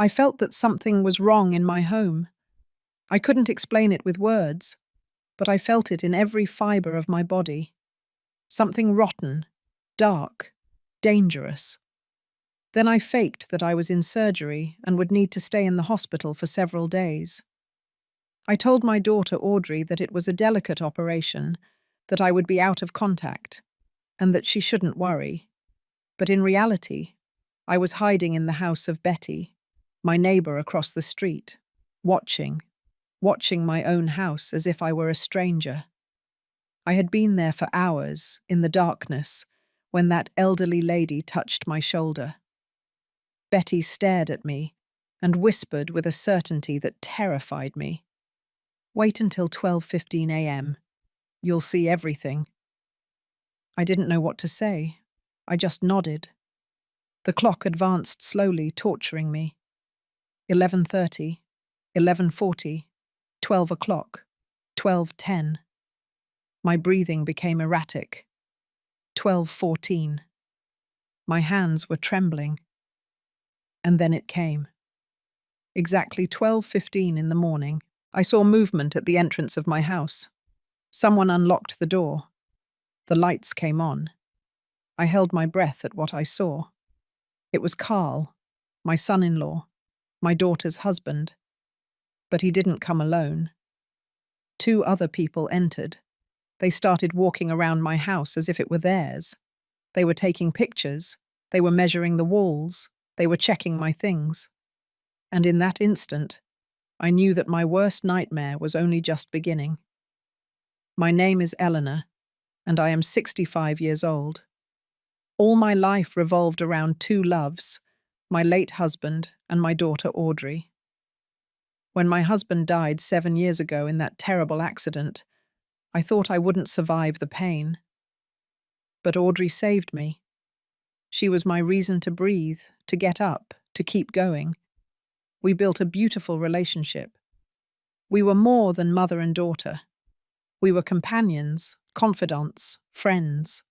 I felt that something was wrong in my home. I couldn't explain it with words, but I felt it in every fibre of my body. Something rotten, dark, dangerous. Then I faked that I was in surgery and would need to stay in the hospital for several days. I told my daughter Audrey that it was a delicate operation, that I would be out of contact, and that she shouldn't worry. But in reality, I was hiding in the house of Betty, my neighbour across the street, watching my own house as if I were a stranger. I had been there for hours, in the darkness, when that elderly lady touched my shoulder. Betty stared at me and whispered with a certainty that terrified me. "Wait until 12:15 a.m. You'll see everything." I didn't know what to say. I just nodded. The clock advanced slowly, torturing me. 11:30, 11:40, 12 o'clock, 12:10. My breathing became erratic. 12:14. My hands were trembling. And then it came. Exactly 12:15 in the morning, I saw movement at the entrance of my house. Someone unlocked the door. The lights came on. I held my breath at what I saw. It was Carl, my son-in-law, my daughter's husband. But he didn't come alone. 2 other people entered. They started walking around my house as if it were theirs. They were taking pictures. They were measuring the walls. They were checking my things. And in that instant, I knew that my worst nightmare was only just beginning. My name is Eleanor, and I am 65 years old. All my life revolved around 2 loves, my late husband and my daughter Audrey. When my husband died 7 years ago in that terrible accident, I thought I wouldn't survive the pain. But Audrey saved me. She was my reason to breathe, to get up, to keep going. We built a beautiful relationship. We were more than mother and daughter. We were companions, confidants, friends.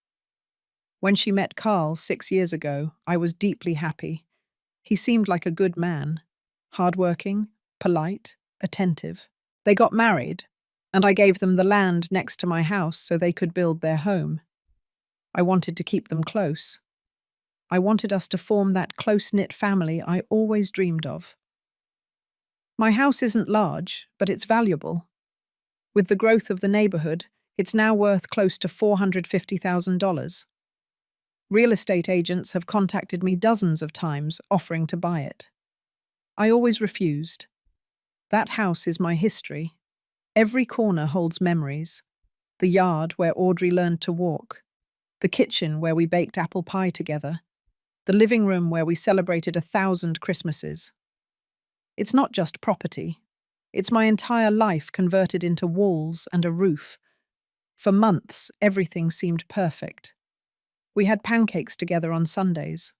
When she met Carl 6 years ago, I was deeply happy. He seemed like a good man, hardworking, polite, attentive. They got married, and I gave them the land next to my house so they could build their home. I wanted to keep them close. I wanted us to form that close-knit family I always dreamed of. My house isn't large, but it's valuable. With the growth of the neighborhood, it's now worth close to $450,000. Real estate agents have contacted me dozens of times offering to buy it. I always refused. That house is my history. Every corner holds memories. The yard where Audrey learned to walk. The kitchen where we baked apple pie together. The living room where we celebrated 1,000 Christmases. It's not just property. It's my entire life converted into walls and a roof. For months, everything seemed perfect. We had pancakes together on Sundays.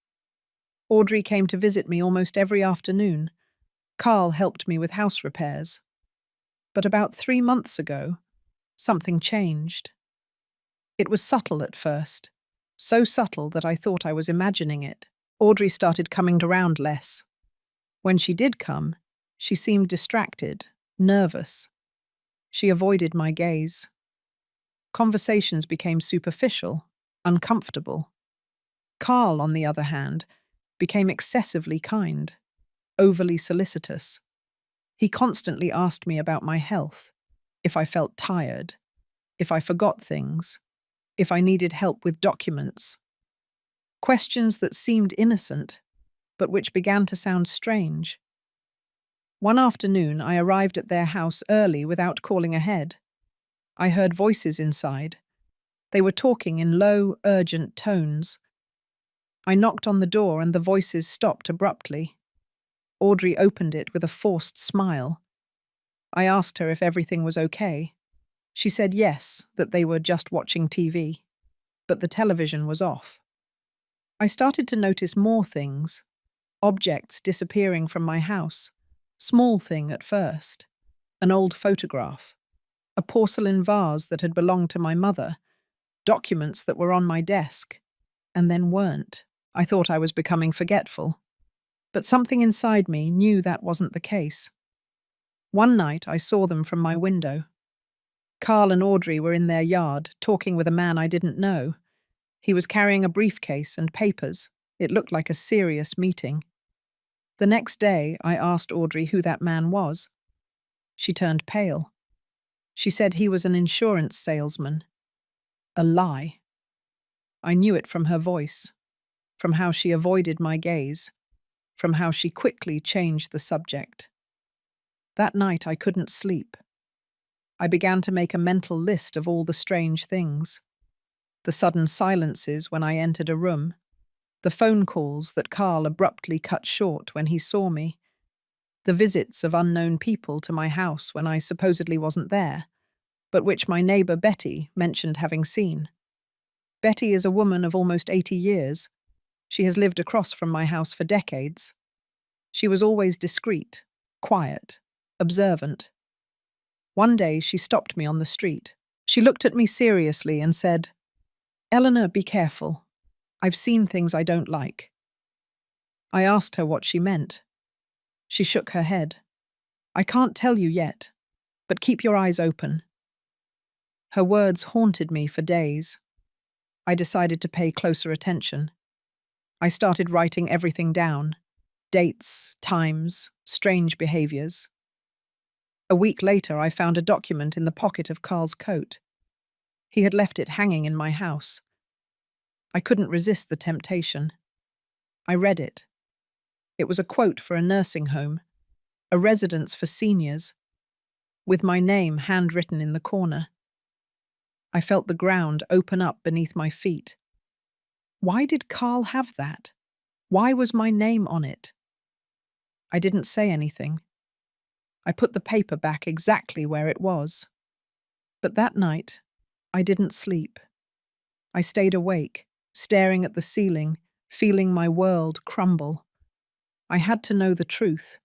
Audrey came to visit me almost every afternoon. Carl helped me with house repairs. But about 3 months ago, something changed. It was subtle at first, so subtle that I thought I was imagining it. Audrey started coming around less. When she did come, she seemed distracted, nervous. She avoided my gaze. Conversations became superficial, uncomfortable. Carl, on the other hand, became excessively kind, overly solicitous. He constantly asked me about my health, if I felt tired, if I forgot things, if I needed help with documents. Questions that seemed innocent, but which began to sound strange. One afternoon, I arrived at their house early without calling ahead. I heard voices inside. They were talking in low, urgent tones. I knocked on the door and the voices stopped abruptly. Audrey opened it with a forced smile. I asked her if everything was okay. She said yes, that they were just watching TV. But the television was off. I started to notice more things. Objects disappearing from my house. Small thing at first. An old photograph. A porcelain vase that had belonged to my mother. Documents that were on my desk. And then weren't. I thought I was becoming forgetful. But something inside me knew that wasn't the case. One night I saw them from my window. Carl and Audrey were in their yard, talking with a man I didn't know. He was carrying a briefcase and papers. It looked like a serious meeting. The next day, I asked Audrey who that man was. She turned pale. She said he was an insurance salesman. A lie. I knew it from her voice, from how she avoided my gaze, from how she quickly changed the subject. That night I couldn't sleep. I began to make a mental list of all the strange things. The sudden silences when I entered a room, the phone calls that Carl abruptly cut short when he saw me, the visits of unknown people to my house when I supposedly wasn't there, but which my neighbour Betty mentioned having seen. Betty is a woman of almost 80 years. She has lived across from my house for decades. She was always discreet, quiet, observant. One day she stopped me on the street. She looked at me seriously and said, "Eleanor, be careful. I've seen things I don't like." I asked her what she meant. She shook her head. "I can't tell you yet, but keep your eyes open." Her words haunted me for days. I decided to pay closer attention. I started writing everything down: dates, times, strange behaviors. A week later, I found a document in the pocket of Carl's coat. He had left it hanging in my house. I couldn't resist the temptation. I read it. It was a quote for a nursing home, a residence for seniors, with my name handwritten in the corner. I felt the ground open up beneath my feet. Why did Carl have that? Why was my name on it? I didn't say anything. I put the paper back exactly where it was. But that night, I didn't sleep. I stayed awake, staring at the ceiling, feeling my world crumble. I had to know the truth.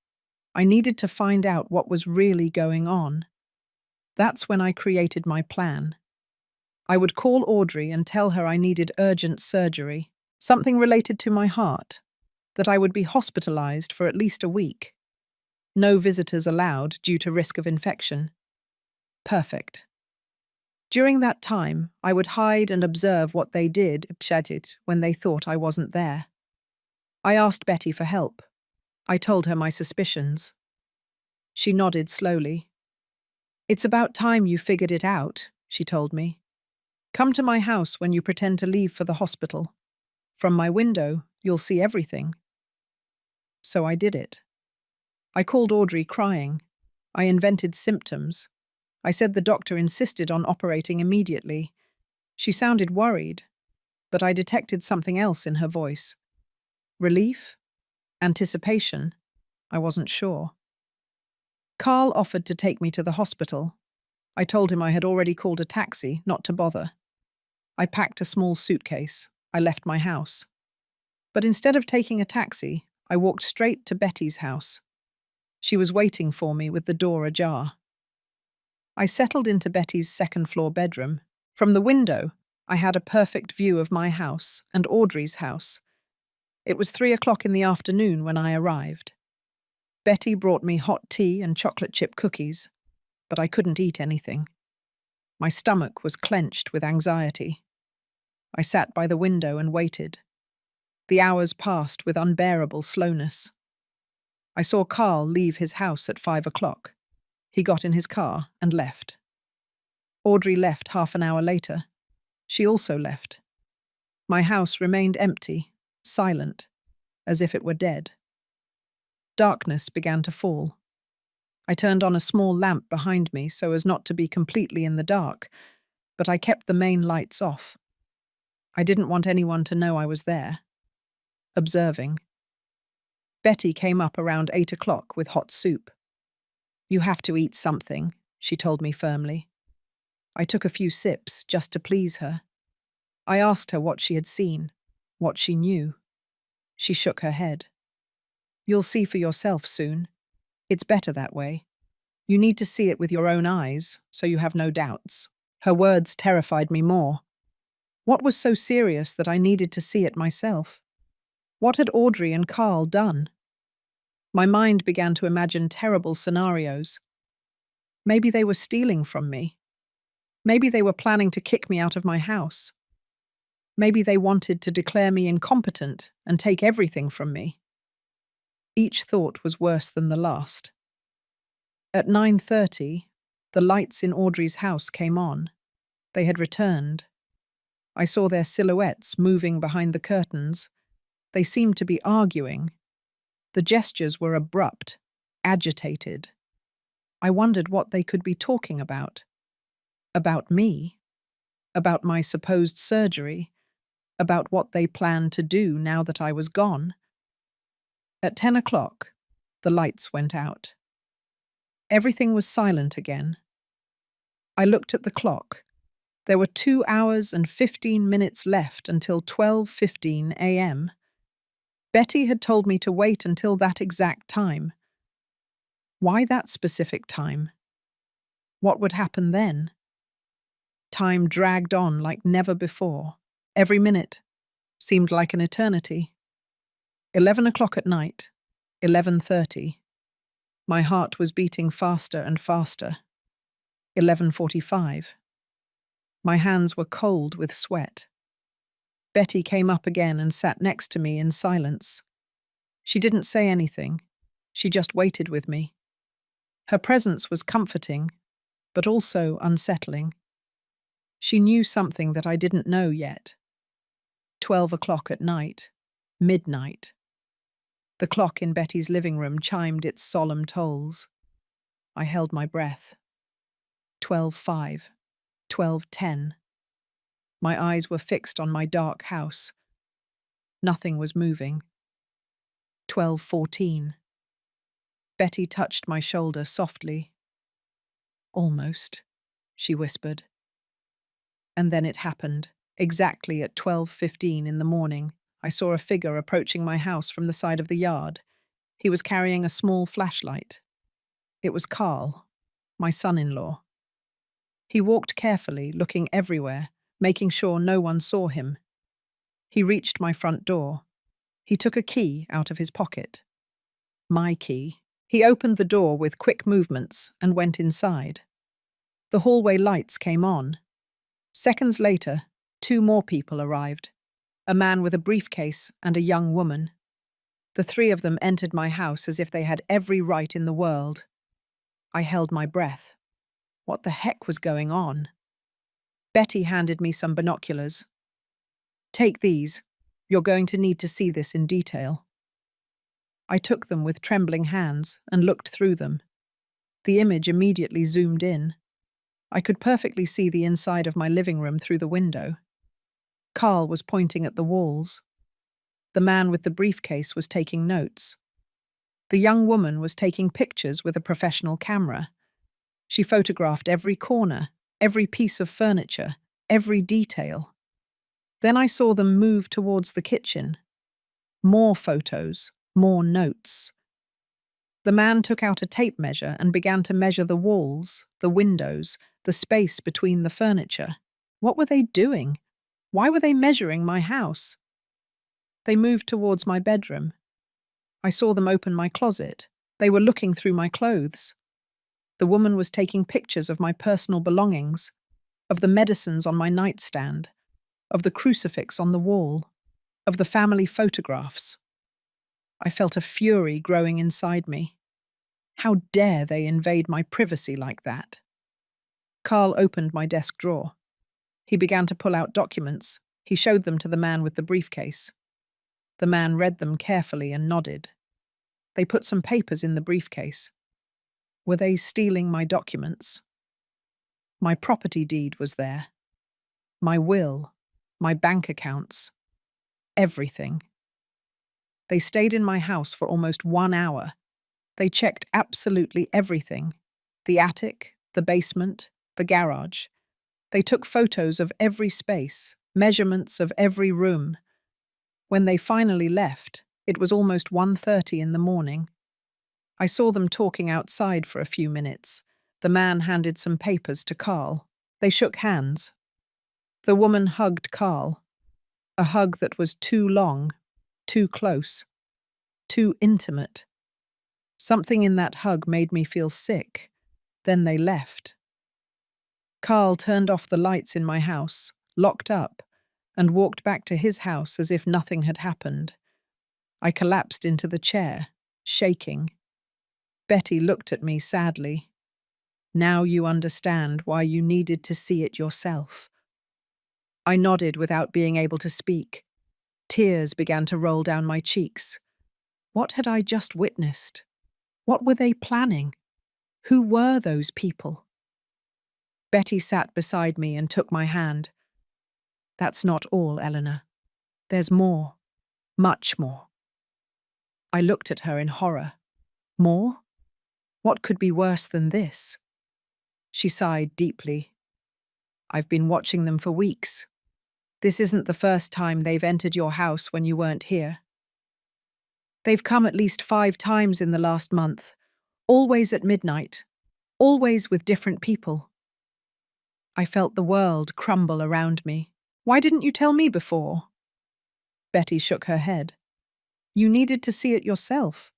I needed to find out what was really going on. That's when I created my plan. I would call Audrey and tell her I needed urgent surgery, something related to my heart, that I would be hospitalized for at least a week. No visitors allowed due to risk of infection. Perfect. During that time, I would hide and observe what they did when they thought I wasn't there. I asked Betty for help. I told her my suspicions. She nodded slowly. "It's about time you figured it out," she told me. "Come to my house when you pretend to leave for the hospital. From my window, you'll see everything." So I did it. I called Audrey crying. I invented symptoms. I said the doctor insisted on operating immediately. She sounded worried, but I detected something else in her voice. Relief? Anticipation? I wasn't sure. Carl offered to take me to the hospital. I told him I had already called a taxi, not to bother. I packed a small suitcase. I left my house. But instead of taking a taxi, I walked straight to Betty's house. She was waiting for me with the door ajar. I settled into Betty's second-floor bedroom. From the window, I had a perfect view of my house and Audrey's house. It was 3 o'clock in the afternoon when I arrived. Betty brought me hot tea and chocolate chip cookies, but I couldn't eat anything. My stomach was clenched with anxiety. I sat by the window and waited. The hours passed with unbearable slowness. I saw Carl leave his house at 5 o'clock. He got in his car and left. Audrey left half an hour later. She also left. My house remained empty, silent, as if it were dead. Darkness began to fall. I turned on a small lamp behind me so as not to be completely in the dark, but I kept the main lights off. I didn't want anyone to know I was there. Observing. Betty came up around 8 o'clock with hot soup. "You have to eat something," she told me firmly. I took a few sips just to please her. I asked her what she had seen, what she knew. She shook her head. "You'll see for yourself soon. It's better that way. You need to see it with your own eyes, so you have no doubts." Her words terrified me more. What was so serious that I needed to see it myself? What had Audrey and Carl done? My mind began to imagine terrible scenarios. Maybe they were stealing from me. Maybe they were planning to kick me out of my house. Maybe they wanted to declare me incompetent and take everything from me. Each thought was worse than the last. At 9:30, the lights in Audrey's house came on. They had returned. I saw their silhouettes moving behind the curtains. They seemed to be arguing. The gestures were abrupt, agitated. I wondered what they could be talking about. About me? About my supposed surgery? About what they planned to do now that I was gone? At 10 o'clock, the lights went out. Everything was silent again. I looked at the clock. There were 2 hours and 15 minutes left until 12:15 a.m. Betty had told me to wait until that exact time. Why that specific time? What would happen then? Time dragged on like never before. Every minute seemed like an eternity. 11 o'clock at night, 11:30. My heart was beating faster and faster. 11:45. My hands were cold with sweat. Betty came up again and sat next to me in silence. She didn't say anything. She just waited with me. Her presence was comforting, but also unsettling. She knew something that I didn't know yet. 12 o'clock at night, midnight. The clock in Betty's living room chimed its solemn tolls. I held my breath. 12:05, 12:10. My eyes were fixed on my dark house. Nothing was moving. 12:14. Betty touched my shoulder softly. Almost, she whispered. And then it happened. Exactly at 12:15 in the morning, I saw a figure approaching my house from the side of the yard. He was carrying a small flashlight. It was Carl, my son-in-law. He walked carefully, looking everywhere, making sure no one saw him. He reached my front door. He took a key out of his pocket. My key. He opened the door with quick movements and went inside. The hallway lights came on. Seconds later, 2 more people arrived. A man with a briefcase and a young woman. The 3 of them entered my house as if they had every right in the world. I held my breath. What the heck was going on? Betty handed me some binoculars. Take these. You're going to need to see this in detail. I took them with trembling hands and looked through them. The image immediately zoomed in. I could perfectly see the inside of my living room through the window. Carl was pointing at the walls. The man with the briefcase was taking notes. The young woman was taking pictures with a professional camera. She photographed every corner, every piece of furniture, every detail. Then I saw them move towards the kitchen. More photos, more notes. The man took out a tape measure and began to measure the walls, the windows, the space between the furniture. What were they doing? Why were they measuring my house? They moved towards my bedroom. I saw them open my closet. They were looking through my clothes. The woman was taking pictures of my personal belongings, of the medicines on my nightstand, of the crucifix on the wall, of the family photographs. I felt a fury growing inside me. How dare they invade my privacy like that? Carl opened my desk drawer. He began to pull out documents. He showed them to the man with the briefcase. The man read them carefully and nodded. They put some papers in the briefcase. Were they stealing my documents? My property deed was there. My will, my bank accounts, everything. They stayed in my house for almost 1 hour. They checked absolutely everything. The attic, the basement, the garage. They took photos of every space, measurements of every room. When they finally left, it was almost 1:30 in the morning. I saw them talking outside for a few minutes. The man handed some papers to Carl. They shook hands. The woman hugged Carl. A hug that was too long, too close, too intimate. Something in that hug made me feel sick. Then they left. Carl turned off the lights in my house, locked up, and walked back to his house as if nothing had happened. I collapsed into the chair, shaking. Betty looked at me sadly. Now you understand why you needed to see it yourself. I nodded without being able to speak. Tears began to roll down my cheeks. What had I just witnessed? What were they planning? Who were those people? Betty sat beside me and took my hand. That's not all, Eleanor. There's more. Much more. I looked at her in horror. More? What could be worse than this? She sighed deeply. I've been watching them for weeks. This isn't the first time they've entered your house when you weren't here. They've come at least 5 times in the last month, always at midnight, always with different people. I felt the world crumble around me. Why didn't you tell me before? Betty shook her head. You needed to see it yourself.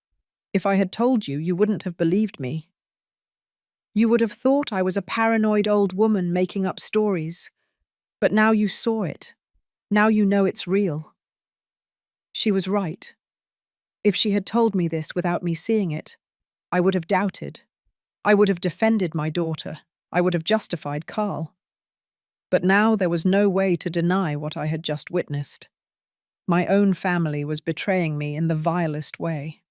If I had told you, you wouldn't have believed me. You would have thought I was a paranoid old woman making up stories. But now you saw it. Now you know it's real. She was right. If she had told me this without me seeing it, I would have doubted. I would have defended my daughter. I would have justified Carl. But now there was no way to deny what I had just witnessed. My own family was betraying me in the vilest way.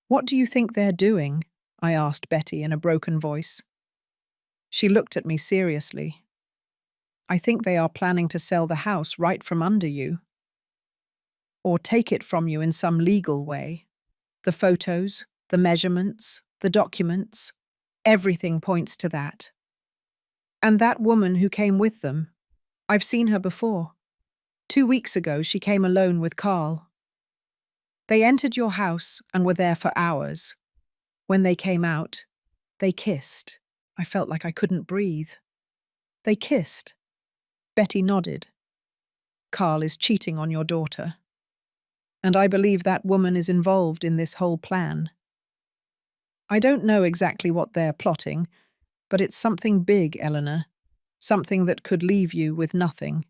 What do you think they're doing? I asked Betty in a broken voice. She looked at me seriously. I think they are planning to sell the house right from under you. Or take it from you in some legal way. The photos, the measurements, the documents, everything points to that. And that woman who came with them, I've seen her before. 2 weeks ago, she came alone with Carl. They entered your house and were there for hours. When they came out, they kissed. I felt like I couldn't breathe. They kissed. Betty nodded. Carl is cheating on your daughter. And I believe that woman is involved in this whole plan. I don't know exactly what they're plotting, but it's something big, Eleanor. Something that could leave you with nothing.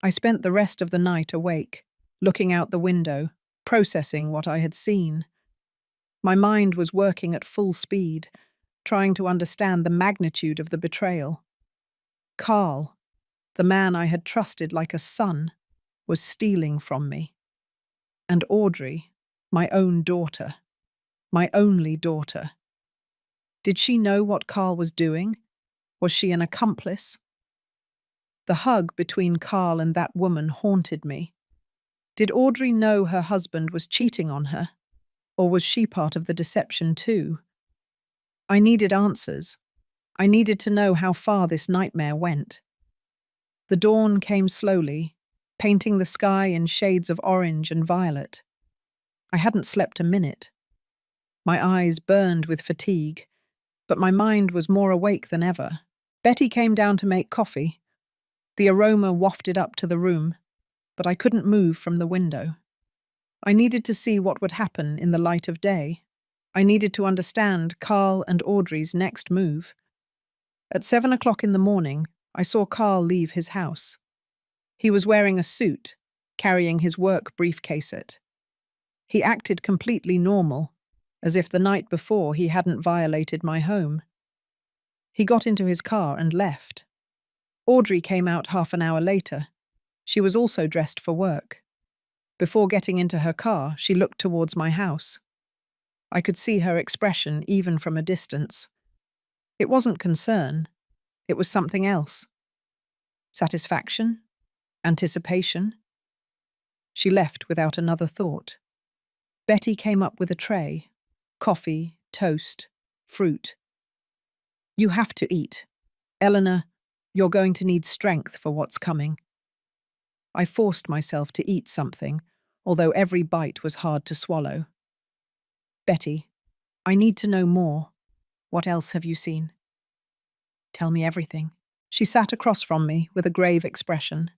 I spent the rest of the night awake, looking out the window, processing what I had seen. My mind was working at full speed, trying to understand the magnitude of the betrayal. Carl, the man I had trusted like a son, was stealing from me. And Audrey, my own daughter, my only daughter. Did she know what Carl was doing? Was she an accomplice? The hug between Carl and that woman haunted me. Did Audrey know her husband was cheating on her? Or was she part of the deception too? I needed answers. I needed to know how far this nightmare went. The dawn came slowly, painting the sky in shades of orange and violet. I hadn't slept a minute. My eyes burned with fatigue, but my mind was more awake than ever. Betty came down to make coffee. The aroma wafted up to the room, but I couldn't move from the window. I needed to see what would happen in the light of day. I needed to understand Carl and Audrey's next move. At 7 o'clock in the morning, I saw Carl leave his house. He was wearing a suit, carrying his work briefcase. He acted completely normal, as if the night before he hadn't violated my home. He got into his car and left. Audrey came out half an hour later. She was also dressed for work. Before getting into her car, she looked towards my house. I could see her expression even from a distance. It wasn't concern. It was something else. Satisfaction? Anticipation? She left without another thought. Betty came up with a tray. Coffee, toast, fruit. You have to eat. Eleanor, you're going to need strength for what's coming. I forced myself to eat something, although every bite was hard to swallow. Betty, I need to know more. What else have you seen? Tell me everything. She sat across from me with a grave expression.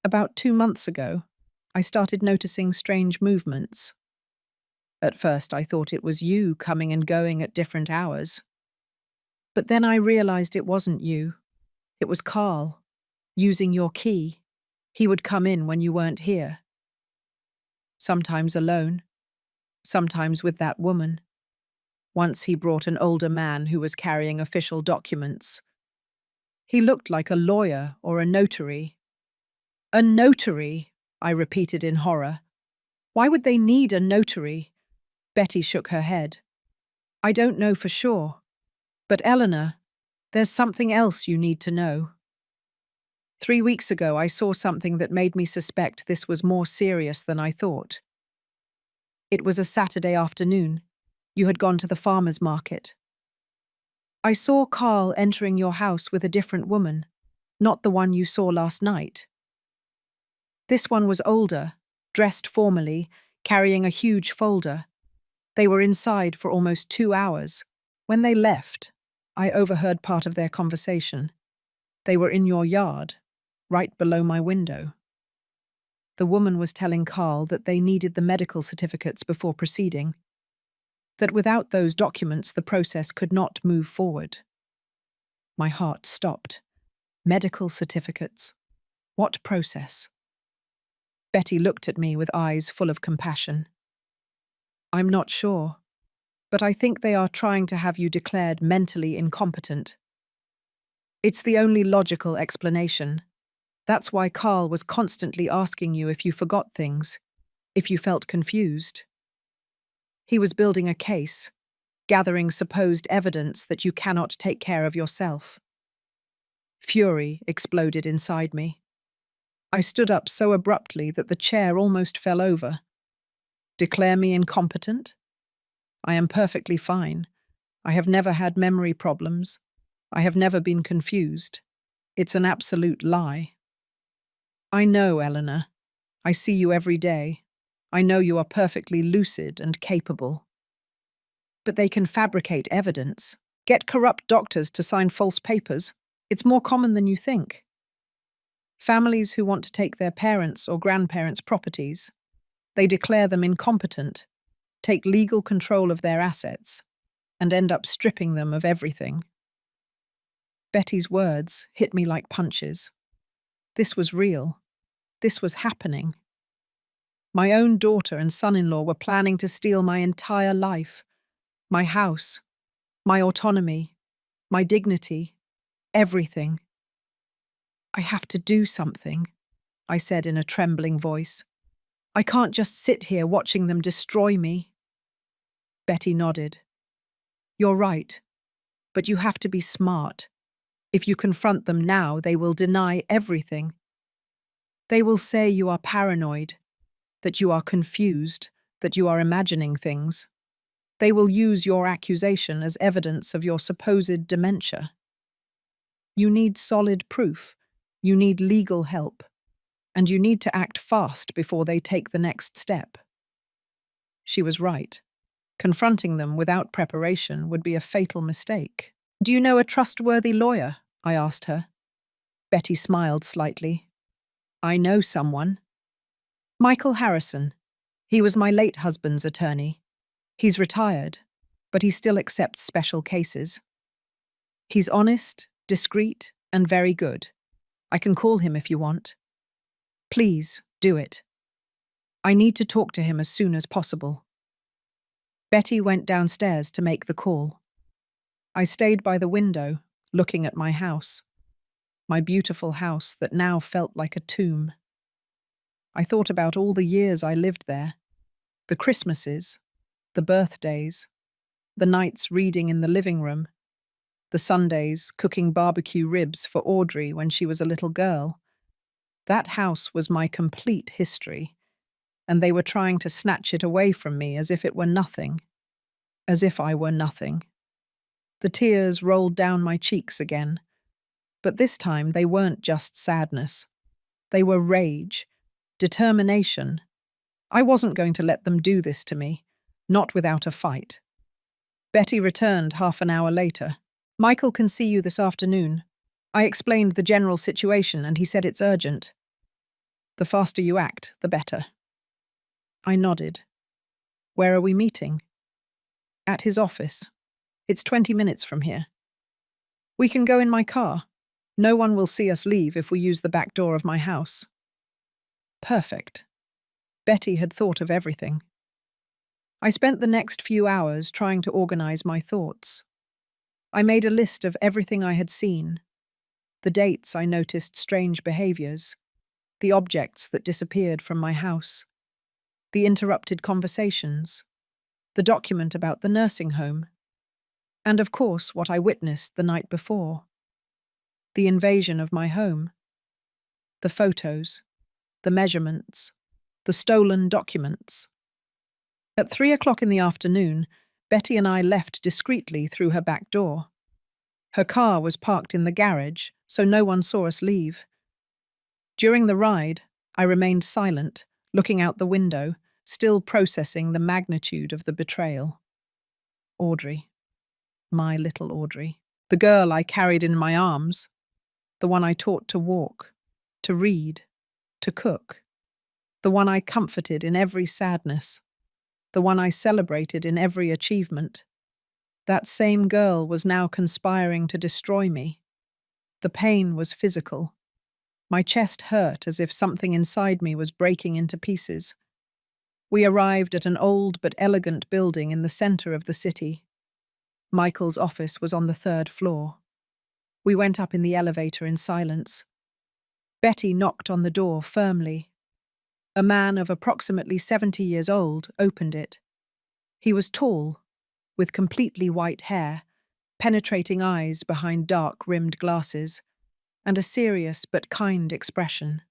About 2 months ago, I started noticing strange movements. At first, I thought it was you coming and going at different hours. But then I realized it wasn't you. It was Carl, using your key. He would come in when you weren't here. Sometimes alone, sometimes with that woman. Once he brought an older man who was carrying official documents. He looked like a lawyer or a notary. A notary, I repeated in horror. Why would they need a notary? Betty shook her head. I don't know for sure. But Eleanor, there's something else you need to know. 3 weeks ago, I saw something that made me suspect this was more serious than I thought. It was a Saturday afternoon. You had gone to the farmer's market. I saw Carl entering your house with a different woman, not the one you saw last night. This one was older, dressed formally, carrying a huge folder. They were inside for almost 2 hours. When they left, I overheard part of their conversation. They were in your yard, right below my window. The woman was telling Carl that they needed the medical certificates before proceeding, that without those documents the process could not move forward. My heart stopped. Medical certificates. What process? Betty looked at me with eyes full of compassion. I'm not sure, but I think they are trying to have you declared mentally incompetent. It's the only logical explanation. That's why Carl was constantly asking you if you forgot things, if you felt confused. He was building a case, gathering supposed evidence that you cannot take care of yourself. Fury exploded inside me. I stood up so abruptly that the chair almost fell over. Declare me incompetent? I am perfectly fine. I have never had memory problems. I have never been confused. It's an absolute lie. I know, Eleanor. I see you every day. I know you are perfectly lucid and capable. But they can fabricate evidence, get corrupt doctors to sign false papers. It's more common than you think. Families who want to take their parents' or grandparents' properties, they declare them incompetent, take legal control of their assets, and end up stripping them of everything. Betty's words hit me like punches. This was real. This was happening. My own daughter and son-in-law were planning to steal my entire life, my house, my autonomy, my dignity, everything. I have to do something, I said in a trembling voice. I can't just sit here watching them destroy me. Betty nodded. You're right, but you have to be smart. If you confront them now, they will deny everything. They will say you are paranoid, that you are confused, that you are imagining things. They will use your accusation as evidence of your supposed dementia. You need solid proof. You need legal help. And you need to act fast before they take the next step. She was right. Confronting them without preparation would be a fatal mistake. Do you know a trustworthy lawyer? I asked her. Betty smiled slightly. I know someone. Michael Harrison. He was my late husband's attorney. He's retired, but he still accepts special cases. He's honest, discreet, and very good. I can call him if you want. Please, do it. I need to talk to him as soon as possible. Betty went downstairs to make the call. I stayed by the window, looking at my house. My beautiful house that now felt like a tomb. I thought about all the years I lived there. The Christmases, the birthdays, the nights reading in the living room, the Sundays cooking barbecue ribs for Audrey when she was a little girl. That house was my complete history, and they were trying to snatch it away from me as if it were nothing, as if I were nothing. The tears rolled down my cheeks again, but this time they weren't just sadness. They were rage, determination. I wasn't going to let them do this to me, not without a fight. Betty returned half an hour later. Michael can see you this afternoon. I explained the general situation and he said it's urgent. The faster you act, the better. I nodded. Where are we meeting? At his office. It's 20 minutes from here. We can go in my car. No one will see us leave if we use the back door of my house. Perfect. Betty had thought of everything. I spent the next few hours trying to organize my thoughts. I made a list of everything I had seen, the dates I noticed strange behaviors, the objects that disappeared from my house, the interrupted conversations, the document about the nursing home, and of course what I witnessed the night before. The invasion of my home, the photos, the measurements, the stolen documents. At 3 o'clock in the afternoon, Betty and I left discreetly through her back door. Her car was parked in the garage, so no one saw us leave. During the ride, I remained silent, looking out the window, still processing the magnitude of the betrayal. Audrey. My little Audrey. The girl I carried in my arms. The one I taught to walk, to read, to cook. The one I comforted in every sadness. The one I celebrated in every achievement. That same girl was now conspiring to destroy me. The pain was physical. My chest hurt as if something inside me was breaking into pieces. We arrived at an old but elegant building in the center of the city. Michael's office was on the 3rd floor. We went up in the elevator in silence. Betty knocked on the door firmly. A man of approximately 70 years old opened it. He was tall, with completely white hair, penetrating eyes behind dark-rimmed glasses, and a serious but kind expression.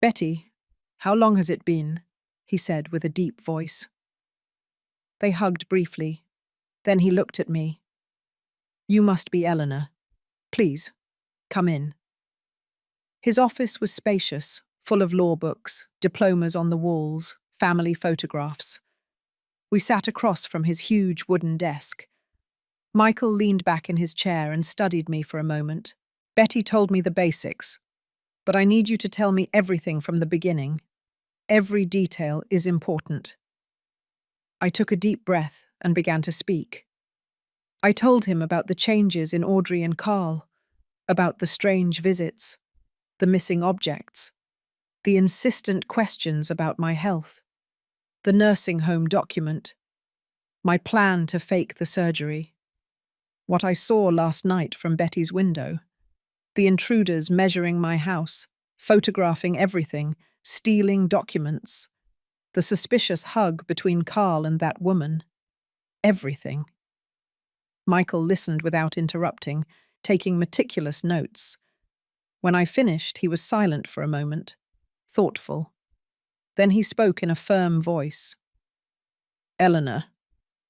"Betty, how long has it been?" he said with a deep voice. They hugged briefly. Then he looked at me. "You must be Eleanor. Please, come in." His office was spacious, full of law books, diplomas on the walls, family photographs. We sat across from his huge wooden desk. Michael leaned back in his chair and studied me for a moment. "Betty told me the basics, but I need you to tell me everything from the beginning. Every detail is important." I took a deep breath and began to speak. I told him about the changes in Audrey and Carl, about the strange visits, the missing objects, the insistent questions about my health, the nursing home document, my plan to fake the surgery, what I saw last night from Betty's window, the intruders measuring my house, photographing everything, stealing documents, the suspicious hug between Carl and that woman. Everything. Michael listened without interrupting, taking meticulous notes. When I finished, he was silent for a moment, thoughtful. Then he spoke in a firm voice. "Eleanor,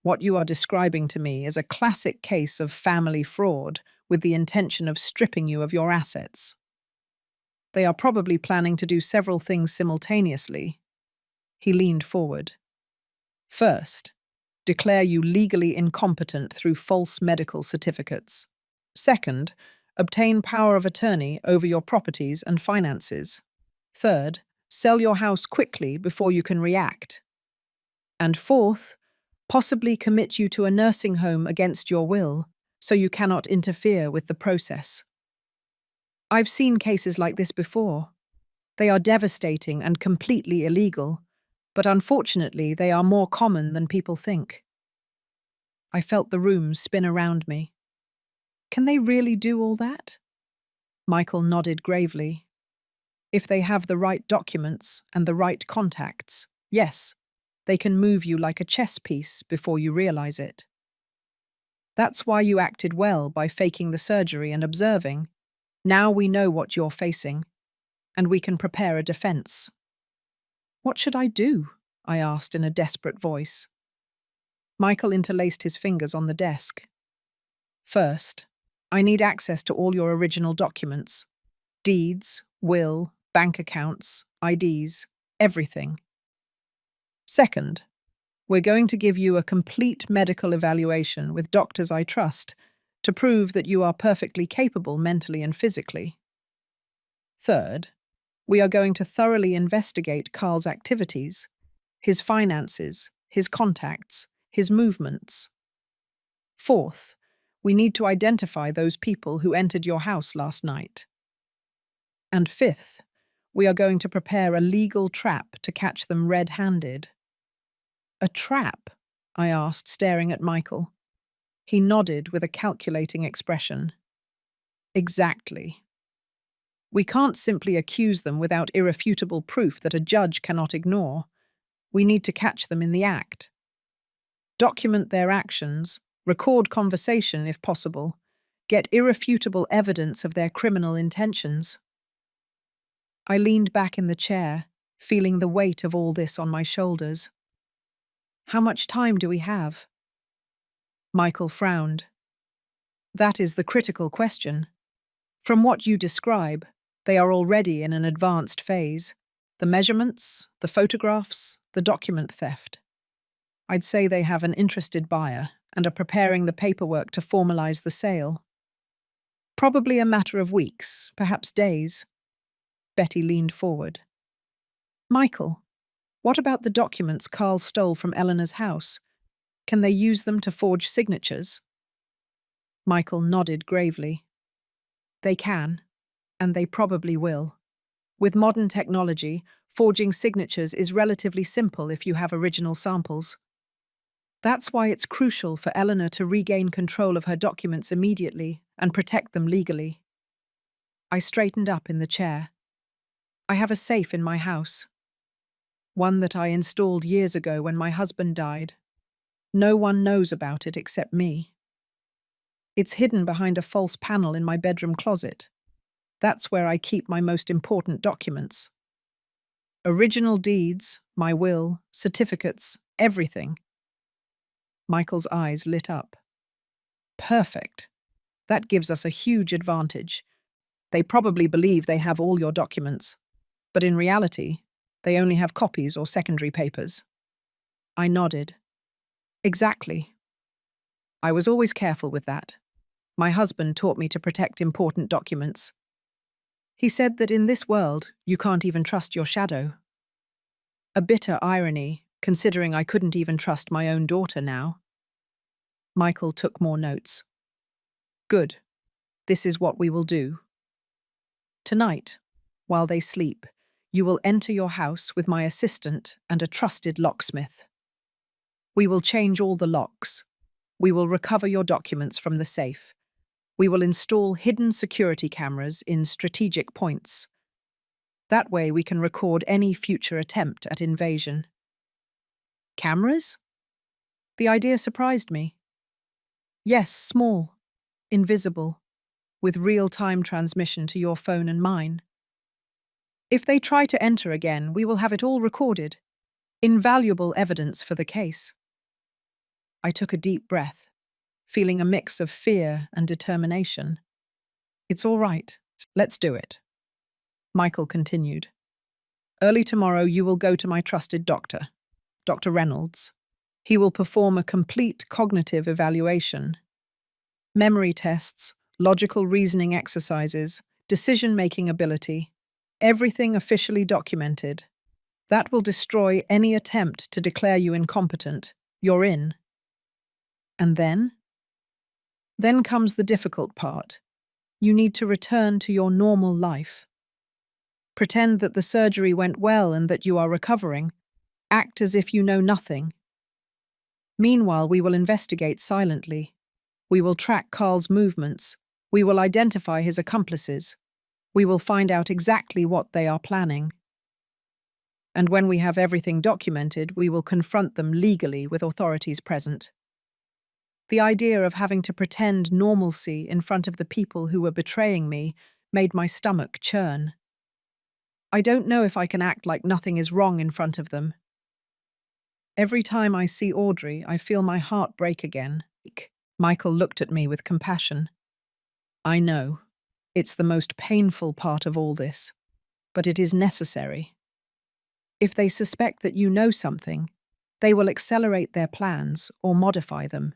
what you are describing to me is a classic case of family fraud with the intention of stripping you of your assets. They are probably planning to do several things simultaneously." He leaned forward. "First, declare you legally incompetent through false medical certificates. Second, obtain power of attorney over your properties and finances. Third, sell your house quickly before you can react. And fourth, possibly commit you to a nursing home against your will, so you cannot interfere with the process. I've seen cases like this before. They are devastating and completely illegal, but unfortunately they are more common than people think." I felt the room spin around me. "Can they really do all that?" Michael nodded gravely. "If they have the right documents and the right contacts, yes, they can move you like a chess piece before you realize it. That's why you acted well by faking the surgery and observing. Now we know what you're facing, and we can prepare a defense." "What should I do?" I asked in a desperate voice. Michael interlaced his fingers on the desk. "First, I need access to all your original documents. Deeds, will, bank accounts, IDs, everything. Second, we're going to give you a complete medical evaluation with doctors I trust to prove that you are perfectly capable mentally and physically. Third, we are going to thoroughly investigate Carl's activities, his finances, his contacts, his movements. Fourth, we need to identify those people who entered your house last night. And fifth, we are going to prepare a legal trap to catch them red-handed. A trap? I asked, staring at Michael. He nodded with a calculating expression. Exactly. We can't simply accuse them without irrefutable proof that a judge cannot ignore. We need to catch them in the act. Document their actions, record conversation if possible, get irrefutable evidence of their criminal intentions. I leaned back in the chair, feeling the weight of all this on my shoulders. How much time do we have? Michael frowned. That is the critical question. From what you describe, they are already in an advanced phase. The measurements, the photographs, the document theft. I'd say they have an interested buyer and are preparing the paperwork to formalize the sale. Probably a matter of weeks, perhaps days. Betty leaned forward. Michael, what about the documents Carl stole from Eleanor's house? Can they use them to forge signatures? Michael nodded gravely. They can, and they probably will. With modern technology, forging signatures is relatively simple if you have original samples. That's why it's crucial for Eleanor to regain control of her documents immediately and protect them legally. I straightened up in the chair. I have a safe in my house. One that I installed years ago when my husband died. No one knows about it except me. It's hidden behind a false panel in my bedroom closet. That's where I keep my most important documents. Original deeds, my will, certificates, everything. Michael's eyes lit up. Perfect. That gives us a huge advantage. They probably believe they have all your documents, but in reality, they only have copies or secondary papers. I nodded. Exactly. I was always careful with that. My husband taught me to protect important documents. He said that in this world, you can't even trust your shadow. A bitter irony, considering I couldn't even trust my own daughter now. Michael took more notes. Good. This is what we will do. Tonight, while they sleep, you will enter your house with my assistant and a trusted locksmith. We will change all the locks. We will recover your documents from the safe. We will install hidden security cameras in strategic points. That way we can record any future attempt at invasion. Cameras? The idea surprised me. Yes, small, invisible, with real-time transmission to your phone and mine. If they try to enter again, we will have it all recorded. Invaluable evidence for the case. I took a deep breath, feeling a mix of fear and determination. It's all right. Let's do it. Michael continued. Early tomorrow you will go to my trusted doctor, Dr. Reynolds. He will perform a complete cognitive evaluation. Memory tests, logical reasoning exercises, decision-making ability, everything officially documented. That will destroy any attempt to declare you incompetent. You're in. And then? Then comes the difficult part. You need to return to your normal life. Pretend that the surgery went well and that you are recovering. Act as if you know nothing. Meanwhile, we will investigate silently. We will track Carl's movements. We will identify his accomplices. We will find out exactly what they are planning. And when we have everything documented, we will confront them legally with authorities present. The idea of having to pretend normalcy in front of the people who were betraying me made my stomach churn. I don't know if I can act like nothing is wrong in front of them. Every time I see Audrey, I feel my heart break again. Michael looked at me with compassion. I know. It's the most painful part of all this, but it is necessary. If they suspect that you know something, they will accelerate their plans or modify them.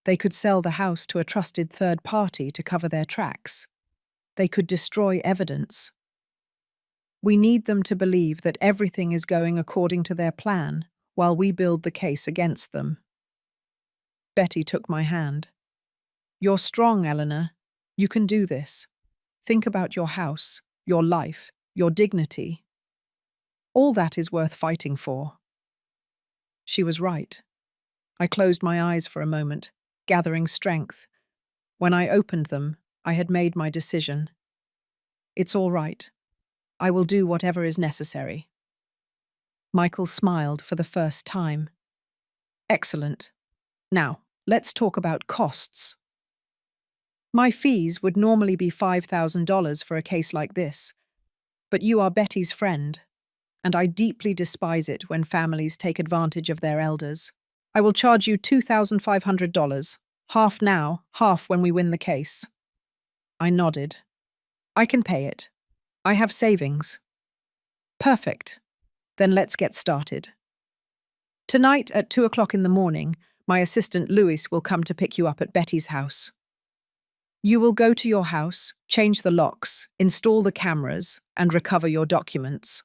They could sell the house to a trusted third party to cover their tracks. They could destroy evidence. We need them to believe that everything is going according to their plan while we build the case against them. Betty took my hand. You're strong, Eleanor. You can do this. Think about your house, your life, your dignity. All that is worth fighting for. She was right. I closed my eyes for a moment, gathering strength. When I opened them, I had made my decision. It's all right. I will do whatever is necessary. Michael smiled for the first time. Excellent. Now, let's talk about costs. My fees would normally be $5,000 for a case like this, but you are Betty's friend, and I deeply despise it when families take advantage of their elders. I will charge you $2,500, half now, half when we win the case. I nodded. I can pay it. I have savings. Perfect. Then let's get started. Tonight at 2 o'clock in the morning, my assistant Louis will come to pick you up at Betty's house. You will go to your house, change the locks, install the cameras, and recover your documents.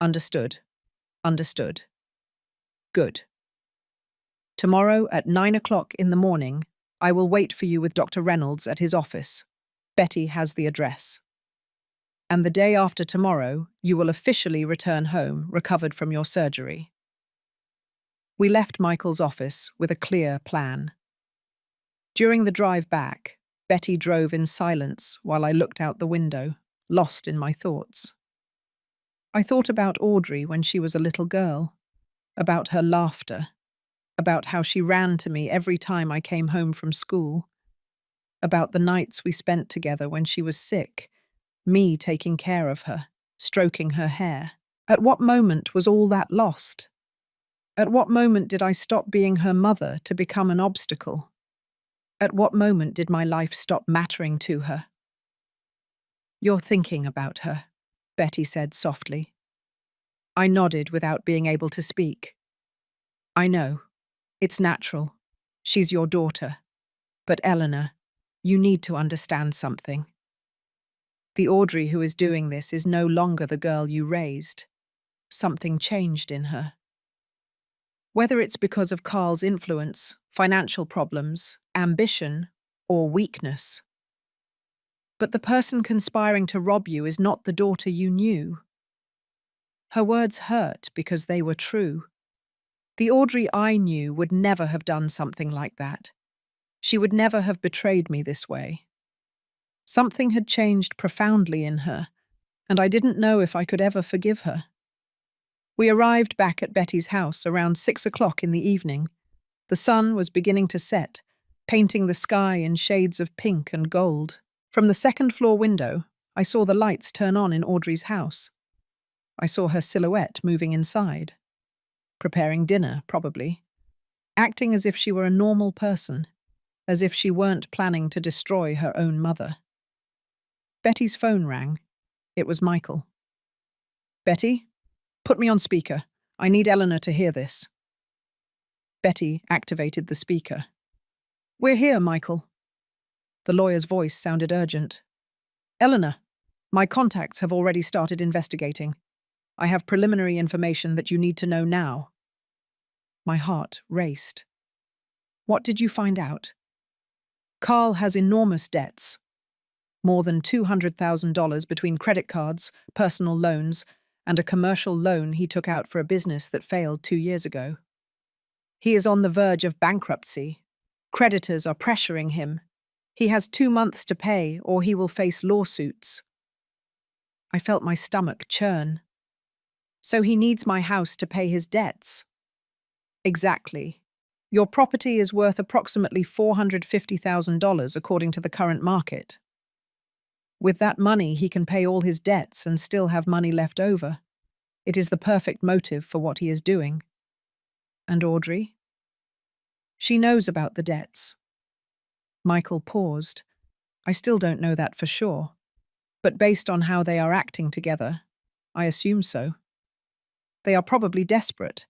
Understood. Understood. Good. Tomorrow at 9 o'clock in the morning, I will wait for you with Dr. Reynolds at his office. Betty has the address. And the day after tomorrow, you will officially return home, recovered from your surgery. We left Michael's office with a clear plan. During the drive back, Betty drove in silence while I looked out the window, lost in my thoughts. I thought about Audrey when she was a little girl, about her laughter, about how she ran to me every time I came home from school, about the nights we spent together when she was sick, me taking care of her, stroking her hair. At what moment was all that lost? At what moment did I stop being her mother to become an obstacle? At what moment did my life stop mattering to her? You're thinking about her, Betty said softly. I nodded without being able to speak. I know. It's natural. She's your daughter. But Eleanor, you need to understand something. The Audrey who is doing this is no longer the girl you raised. Something changed in her. Whether it's because of Carl's influence, financial problems, ambition, or weakness. But the person conspiring to rob you is not the daughter you knew. Her words hurt because they were true. The Audrey I knew would never have done something like that. She would never have betrayed me this way. Something had changed profoundly in her, and I didn't know if I could ever forgive her. We arrived back at Betty's house around 6 o'clock in the evening. The sun was beginning to set, painting the sky in shades of pink and gold. From the second-floor window, I saw the lights turn on in Audrey's house. I saw her silhouette moving inside. Preparing dinner, probably. Acting as if she were a normal person, as if she weren't planning to destroy her own mother. Betty's phone rang. It was Michael. Betty? Put me on speaker. I need Eleanor to hear this. Betty activated the speaker. We're here, Michael. The lawyer's voice sounded urgent. Eleanor, my contacts have already started investigating. I have preliminary information that you need to know now. My heart raced. What did you find out? Carl has enormous debts. More than $200,000 between credit cards, personal loans, and a commercial loan he took out for a business that failed 2 years ago. He is on the verge of bankruptcy. Creditors are pressuring him. He has 2 months to pay or he will face lawsuits. I felt my stomach churn. So he needs my house to pay his debts. Exactly. Your property is worth approximately $450,000 according to the current market. With that money, he can pay all his debts and still have money left over. It is the perfect motive for what he is doing. And Audrey? She knows about the debts. Michael paused. I still don't know that for sure. But based on how they are acting together, I assume so. They are probably desperate.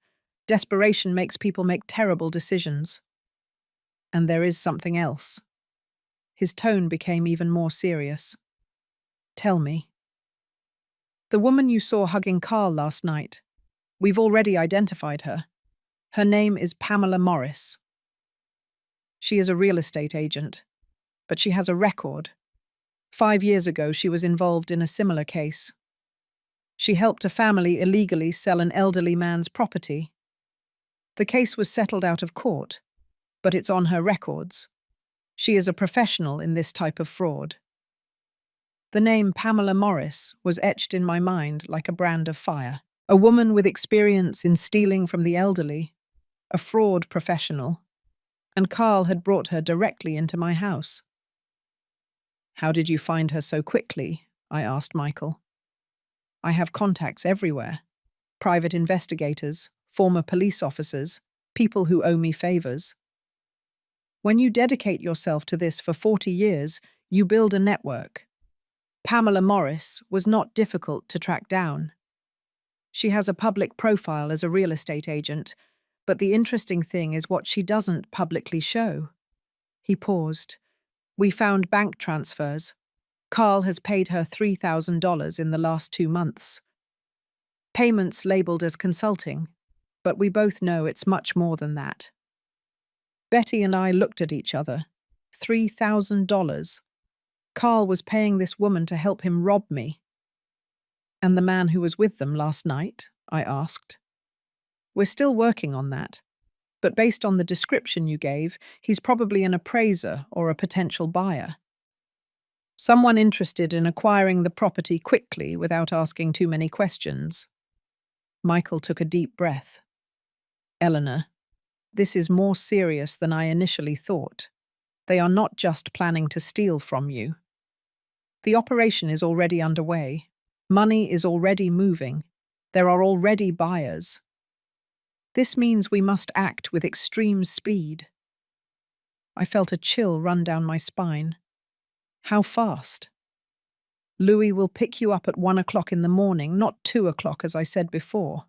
Desperation makes people make terrible decisions. And there is something else. His tone became even more serious. Tell me. The woman you saw hugging Carl last night. We've already identified her. Her name is Pamela Morris. She is a real estate agent, but she has a record. 5 years ago, she was involved in a similar case. She helped a family illegally sell an elderly man's property. The case was settled out of court, but it's on her records. She is a professional in this type of fraud. The name Pamela Morris was etched in my mind like a brand of fire. A woman with experience in stealing from the elderly, a fraud professional, and Carl had brought her directly into my house. "How did you find her so quickly?" I asked Michael. "I have contacts everywhere. Private investigators, former police officers, people who owe me favors. When you dedicate yourself to this for 40 years, you build a network. Pamela Morris was not difficult to track down. She has a public profile as a real estate agent, but the interesting thing is what she doesn't publicly show." He paused. "We found bank transfers. Carl has paid her $3,000 in the last 2 months. Payments labeled as consulting, but we both know it's much more than that." Betty and I looked at each other. $3,000. Carl was paying this woman to help him rob me. "And the man who was with them last night?" I asked. "We're still working on that, but based on the description you gave, he's probably an appraiser or a potential buyer. Someone interested in acquiring the property quickly without asking too many questions." Michael took a deep breath. "Eleanor, this is more serious than I initially thought. They are not just planning to steal from you. The operation is already underway. Money is already moving. There are already buyers. This means we must act with extreme speed." I felt a chill run down my spine. "How fast?" "Louis will pick you up at 1 o'clock in the morning, not 2 o'clock as I said before.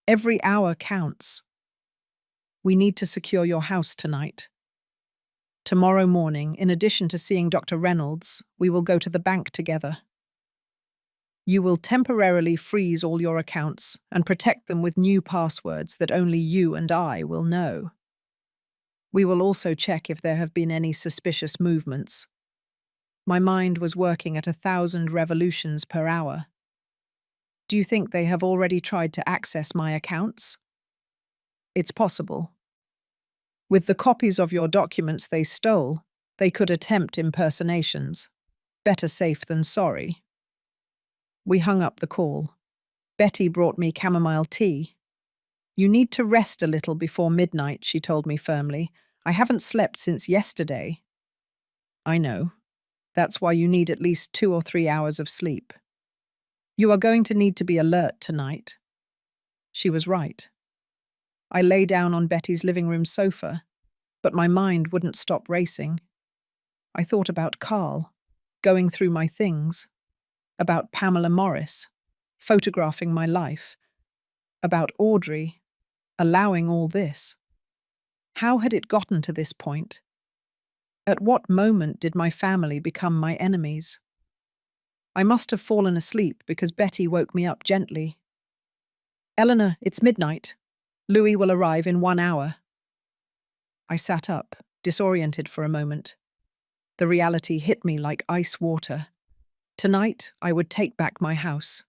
Every hour counts. We need to secure your house tonight. Tomorrow morning, in addition to seeing Dr. Reynolds, we will go to the bank together. You will temporarily freeze all your accounts and protect them with new passwords that only you and I will know. We will also check if there have been any suspicious movements." My mind was working at 1,000 revolutions per hour. "Do you think they have already tried to access my accounts?" "It's possible. With the copies of your documents they stole, they could attempt impersonations. Better safe than sorry." We hung up the call. Betty brought me chamomile tea. "You need to rest a little before midnight," she told me firmly. "I haven't slept since yesterday." "I know. That's why you need at least 2 or 3 hours of sleep. You are going to need to be alert tonight." She was right. I lay down on Betty's living room sofa, but my mind wouldn't stop racing. I thought about Carl, going through my things, about Pamela Morris, photographing my life, about Audrey, allowing all this. How had it gotten to this point? At what moment did my family become my enemies? I must have fallen asleep because Betty woke me up gently. "Eleanor, it's midnight. Louis will arrive in 1 hour." I sat up, disoriented for a moment. The reality hit me like ice water. Tonight, I would take back my house.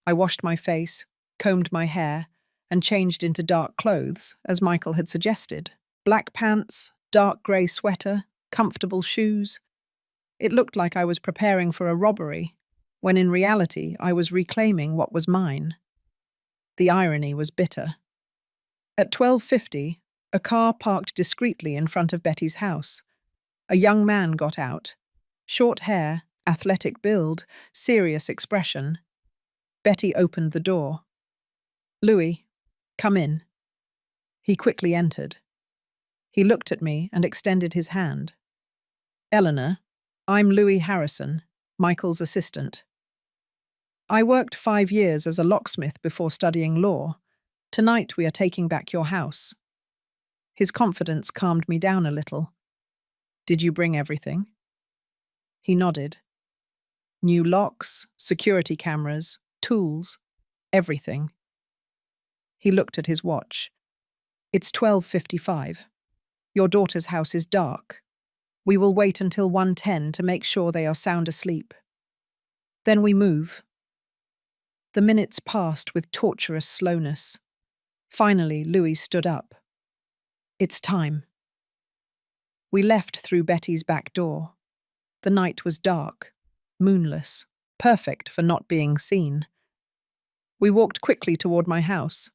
I washed my face, combed my hair, and changed into dark clothes, as Michael had suggested. Black pants, dark grey sweater, comfortable shoes. It looked like I was preparing for a robbery, when in reality I was reclaiming what was mine. The irony was bitter. At 12:50, a car parked discreetly in front of Betty's house. A young man got out. Short hair, athletic build, serious expression. Betty opened the door. "Louis, come in." He quickly entered. He looked at me and extended his hand. "Eleanor, I'm Louis Harrison, Michael's assistant. I worked 5 years as a locksmith before studying law. Tonight we are taking back your house." His confidence calmed me down a little. "Did you bring everything?" He nodded. "New locks, security cameras, tools, everything. He looked at his watch. It's 12:55. Your daughter's house is dark. We will wait until 1:10 to make sure they are sound asleep. Then we move. The minutes passed with torturous slowness. Finally, Louis stood up. It's time. We left through Betty's back door. The night was dark, moonless, perfect for not being seen. We walked quickly toward my house.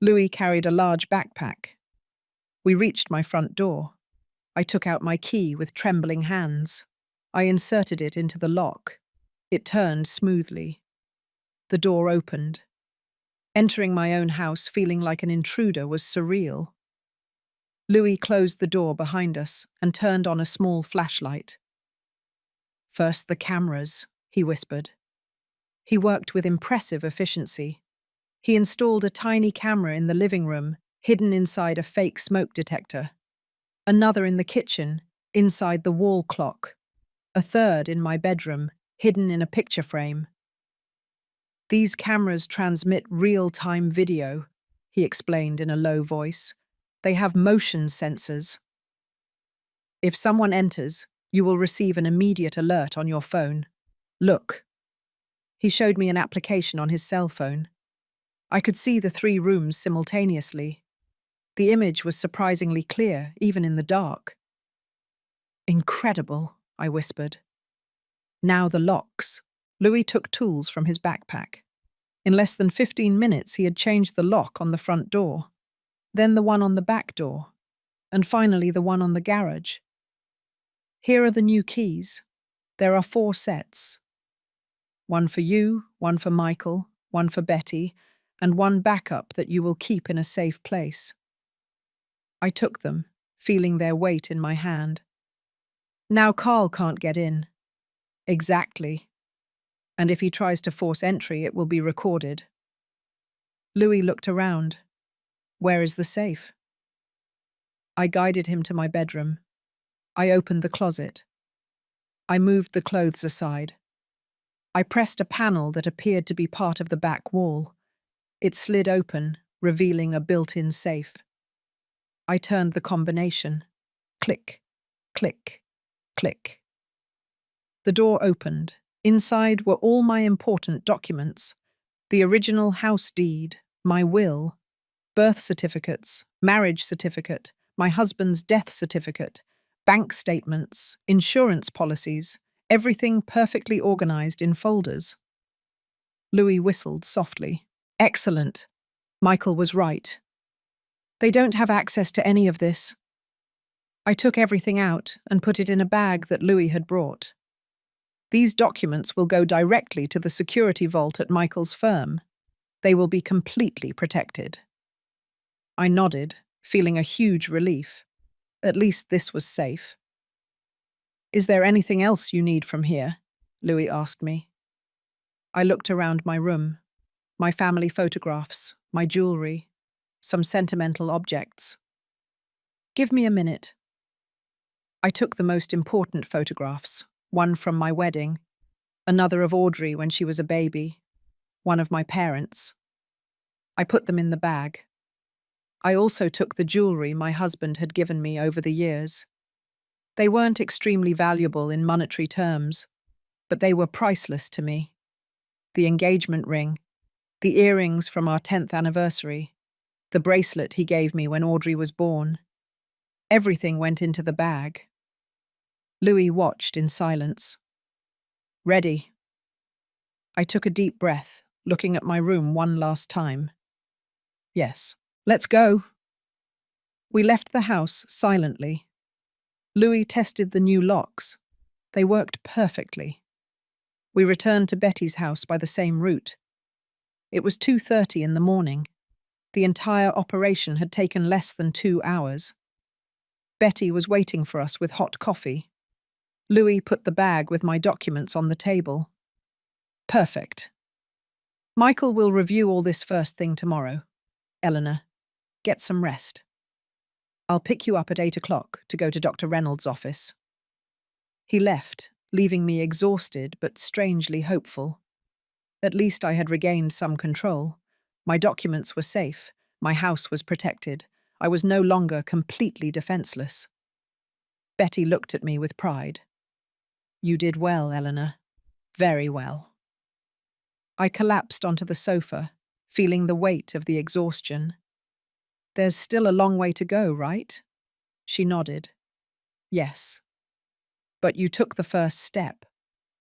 Louis carried a large backpack. We reached my front door. I took out my key with trembling hands. I inserted it into the lock. It turned smoothly. The door opened. Entering my own house feeling like an intruder was surreal. Louis closed the door behind us and turned on a small flashlight. First the cameras, he whispered. He worked with impressive efficiency. He installed a tiny camera in the living room, hidden inside a fake smoke detector. Another in the kitchen, inside the wall clock. A third in my bedroom, hidden in a picture frame. These cameras transmit real-time video, he explained in a low voice. They have motion sensors. If someone enters, you will receive an immediate alert on your phone. Look. He showed me an application on his cell phone. I could see the 3 rooms simultaneously. The image was surprisingly clear, even in the dark. Incredible, I whispered. Now the locks. Louis took tools from his backpack. In less than 15 minutes, he had changed the lock on the front door, then the one on the back door, and finally the one on the garage. Here are the new keys. There are 4 sets. One for you, one for Michael, one for Betty, and one backup that you will keep in a safe place. I took them, feeling their weight in my hand. Now Carl can't get in. Exactly. And if he tries to force entry, it will be recorded. Louis looked around. Where is the safe? I guided him to my bedroom. I opened the closet. I moved the clothes aside. I pressed a panel that appeared to be part of the back wall. It slid open, revealing a built-in safe. I turned the combination. Click, click, click. The door opened. Inside were all my important documents. The original house deed, my will, birth certificates, marriage certificate, my husband's death certificate, bank statements, insurance policies, everything perfectly organized in folders. Louis whistled softly. Excellent. Michael was right. They don't have access to any of this. I took everything out and put it in a bag that Louis had brought. These documents will go directly to the security vault at Michael's firm. They will be completely protected. I nodded, feeling a huge relief. At least this was safe. Is there anything else you need from here? Louis asked me. I looked around my room. My family photographs, my jewelry, some sentimental objects. Give me a minute. I took the most important photographs, one from my wedding, another of Audrey when she was a baby, one of my parents. I put them in the bag. I also took the jewelry my husband had given me over the years. They weren't extremely valuable in monetary terms, but they were priceless to me. The engagement ring, the earrings from our 10th anniversary, the bracelet he gave me when Audrey was born. Everything went into the bag. Louis watched in silence. Ready. I took a deep breath, looking at my room one last time. Yes, let's go. We left the house silently. Louis tested the new locks. They worked perfectly. We returned to Betty's house by the same route. It was 2:30 in the morning. The entire operation had taken less than 2 hours. Betty was waiting for us with hot coffee. Louis put the bag with my documents on the table. Perfect. Michael will review all this first thing tomorrow. Eleanor, get some rest. I'll pick you up at 8 o'clock to go to Dr. Reynolds' office. He left, leaving me exhausted but strangely hopeful. At least I had regained some control. My documents were safe. My house was protected. I was no longer completely defenseless. Betty looked at me with pride. You did well, Eleanor. Very well. I collapsed onto the sofa, feeling the weight of the exhaustion. There's still a long way to go, right? She nodded. Yes. But you took the first step,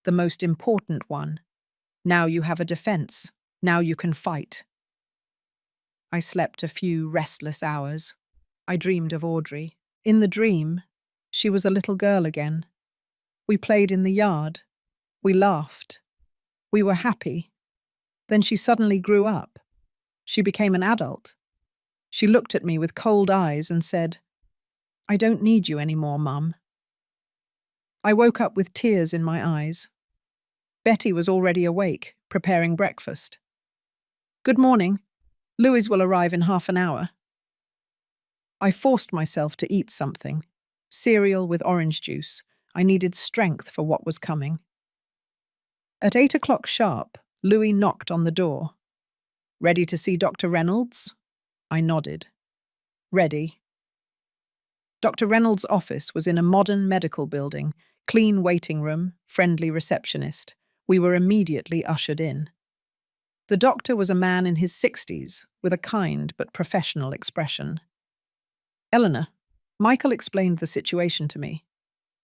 the most important one. Now you have a defense. Now you can fight. I slept a few restless hours. I dreamed of Audrey. In the dream, she was a little girl again. We played in the yard. We laughed. We were happy. Then she suddenly grew up. She became an adult. She looked at me with cold eyes and said, I don't need you anymore, Mum. I woke up with tears in my eyes. Betty was already awake, preparing breakfast. Good morning. Louis will arrive in half an hour. I forced myself to eat something. Cereal with orange juice. I needed strength for what was coming. At 8 o'clock sharp, Louis knocked on the door. Ready to see Dr. Reynolds? I nodded. Ready. Dr. Reynolds' office was in a modern medical building, clean waiting room, friendly receptionist. We were immediately ushered in. The doctor was a man in his 60s, with a kind but professional expression. Eleanor, Michael explained the situation to me.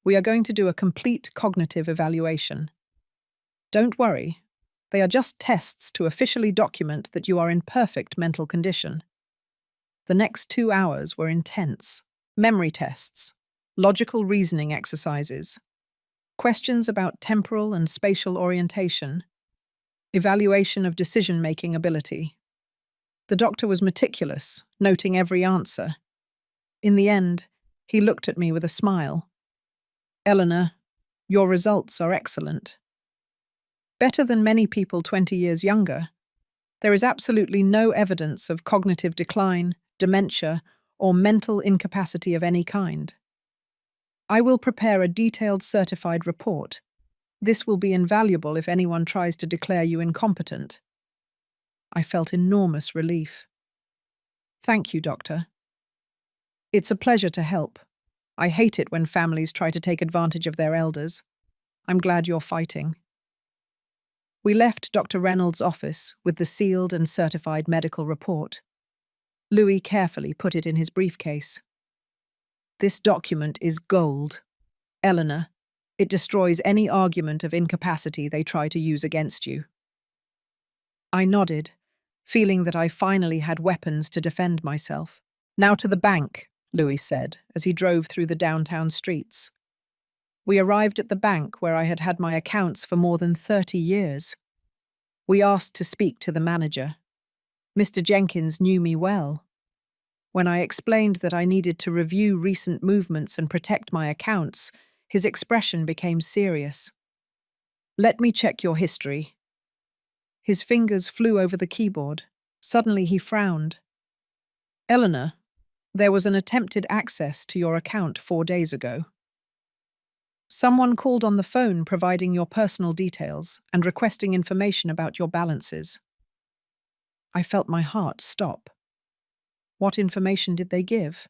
We are going to do a complete cognitive evaluation. Don't worry. They are just tests to officially document that you are in perfect mental condition. The next 2 hours were intense. Memory tests, logical reasoning exercises, questions about temporal and spatial orientation, evaluation of decision-making ability. The doctor was meticulous, noting every answer. In the end, he looked at me with a smile. Eleanor, your results are excellent. Better than many people 20 years younger. There is absolutely no evidence of cognitive decline, dementia, or mental incapacity of any kind. I will prepare a detailed certified report. This will be invaluable if anyone tries to declare you incompetent. I felt enormous relief. Thank you, Doctor. It's a pleasure to help. I hate it when families try to take advantage of their elders. I'm glad you're fighting. We left Dr. Reynolds' office with the sealed and certified medical report. Louis carefully put it in his briefcase. This document is gold. Eleanor, it destroys any argument of incapacity they try to use against you. I nodded, feeling that I finally had weapons to defend myself. Now to the bank, Louis said, as he drove through the downtown streets. We arrived at the bank where I had had my accounts for more than 30 years. We asked to speak to the manager. Mr. Jenkins knew me well. When I explained that I needed to review recent movements and protect my accounts, his expression became serious. Let me check your history. His fingers flew over the keyboard. Suddenly he frowned. Eleanor, there was an attempted access to your account 4 days ago. Someone called on the phone providing your personal details and requesting information about your balances. I felt my heart stop. What information did they give?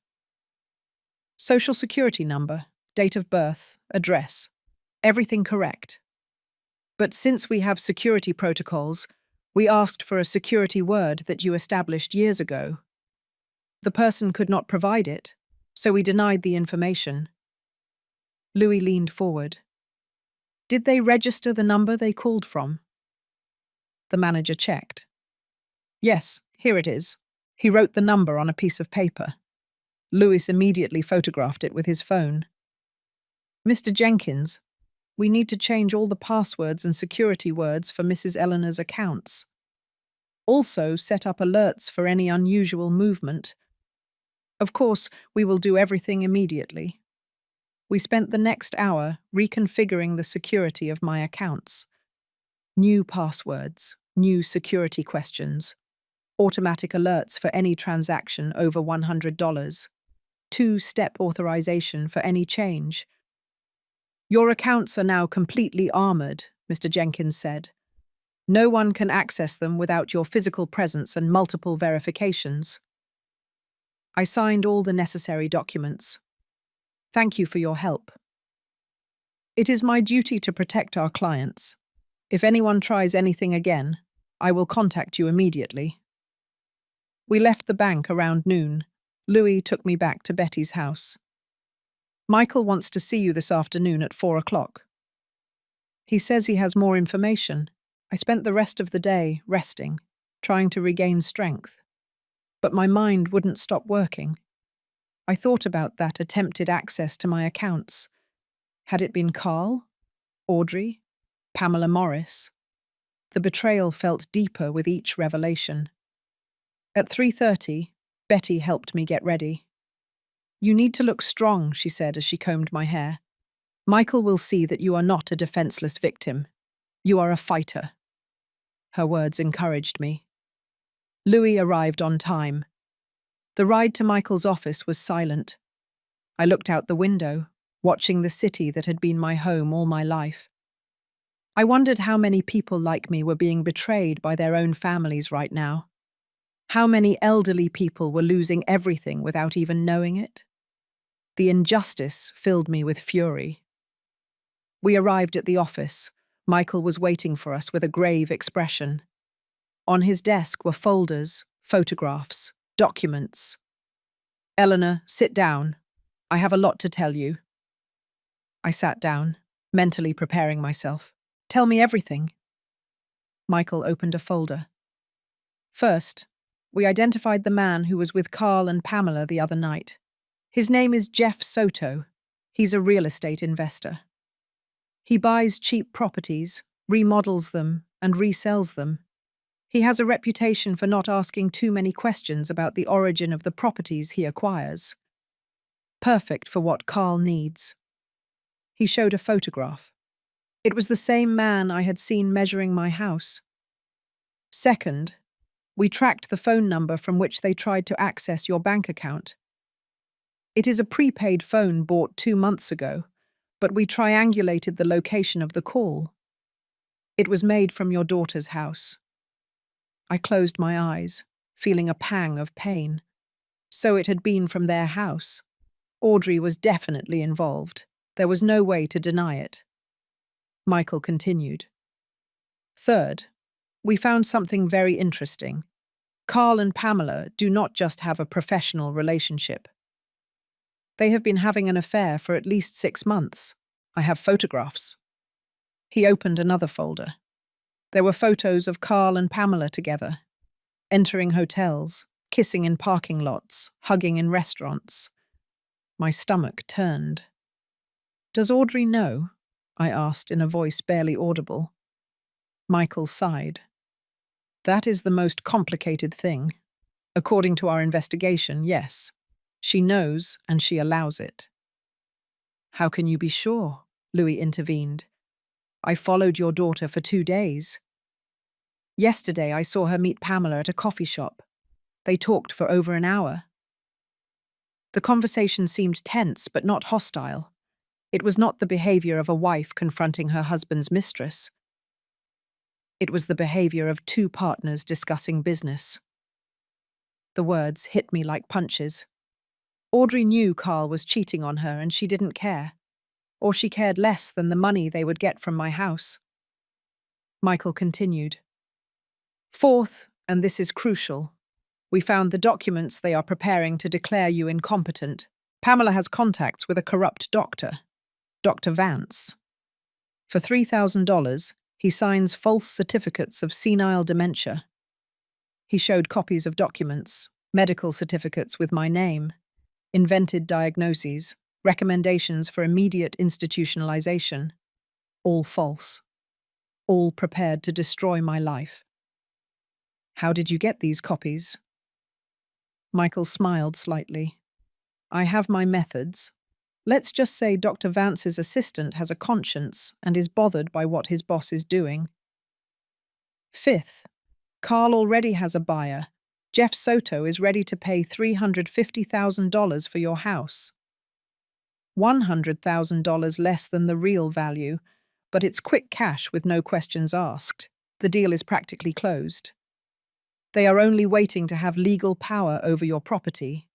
Social security number, date of birth, address. Everything correct. But since we have security protocols, we asked for a security word that you established years ago. The person could not provide it, so we denied the information. Louis leaned forward. Did they register the number they called from? The manager checked. Yes, here it is. He wrote the number on a piece of paper. Louis immediately photographed it with his phone. Mr. Jenkins, we need to change all the passwords and security words for Mrs. Eleanor's accounts. Also set up alerts for any unusual movement. Of course, we will do everything immediately. We spent the next hour reconfiguring the security of my accounts. New passwords, new security questions, automatic alerts for any transaction over $100, two-step authorization for any change. Your accounts are now completely armored, Mr. Jenkins said. No one can access them without your physical presence and multiple verifications. I signed all the necessary documents. Thank you for your help. It is my duty to protect our clients. If anyone tries anything again, I will contact you immediately. We left the bank around noon. Louis took me back to Betty's house. Michael wants to see you this afternoon at 4 o'clock. He says he has more information. I spent the rest of the day resting, trying to regain strength. But my mind wouldn't stop working. I thought about that attempted access to my accounts. Had it been Carl, Audrey, Pamela Morris? The betrayal felt deeper with each revelation. At 3:30, Betty helped me get ready. You need to look strong, she said as she combed my hair. Michael will see that you are not a defenseless victim. You are a fighter. Her words encouraged me. Louis arrived on time. The ride to Michael's office was silent. I looked out the window, watching the city that had been my home all my life. I wondered how many people like me were being betrayed by their own families right now. How many elderly people were losing everything without even knowing it? The injustice filled me with fury. We arrived at the office. Michael was waiting for us with a grave expression. On his desk were folders, photographs, documents. Eleanor, sit down. I have a lot to tell you. I sat down, mentally preparing myself. Tell me everything. Michael opened a folder. First, we identified the man who was with Carl and Pamela the other night. His name is Jeff Soto. He's a real estate investor. He buys cheap properties, remodels them, and resells them. He has a reputation for not asking too many questions about the origin of the properties he acquires. Perfect for what Carl needs. He showed a photograph. It was the same man I had seen measuring my house. Second, we tracked the phone number from which they tried to access your bank account. It is a prepaid phone bought 2 months ago, but we triangulated the location of the call. It was made from your daughter's house. I closed my eyes, feeling a pang of pain. So it had been from their house. Audrey was definitely involved. There was no way to deny it. Michael continued. Third, we found something very interesting. Carl and Pamela do not just have a professional relationship. They have been having an affair for at least 6 months. I have photographs. He opened another folder. There were photos of Carl and Pamela together, entering hotels, kissing in parking lots, hugging in restaurants. My stomach turned. Does Audrey know? I asked in a voice barely audible. Michael sighed. That is the most complicated thing. According to our investigation, yes. She knows and she allows it. How can you be sure? Louis intervened. I followed your daughter for 2 days. Yesterday I saw her meet Pamela at a coffee shop. They talked for over an hour. The conversation seemed tense but not hostile. It was not the behavior of a wife confronting her husband's mistress. It was the behavior of 2 partners discussing business. The words hit me like punches. Audrey knew Carl was cheating on her and she didn't care. Or she cared less than the money they would get from my house. Michael continued. Fourth, and this is crucial, we found the documents they are preparing to declare you incompetent. Pamela has contacts with a corrupt doctor, Dr. Vance. For $3,000, he signs false certificates of senile dementia. He showed copies of documents, medical certificates with my name, invented diagnoses, recommendations for immediate institutionalization. All false. All prepared to destroy my life. How did you get these copies? Michael smiled slightly. I have my methods. Let's just say Dr. Vance's assistant has a conscience and is bothered by what his boss is doing. Fifth, Carl already has a buyer. Jeff Soto is ready to pay $350,000 for your house. $100,000 less than the real value, but it's quick cash with no questions asked. The deal is practically closed. They are only waiting to have legal power over your property.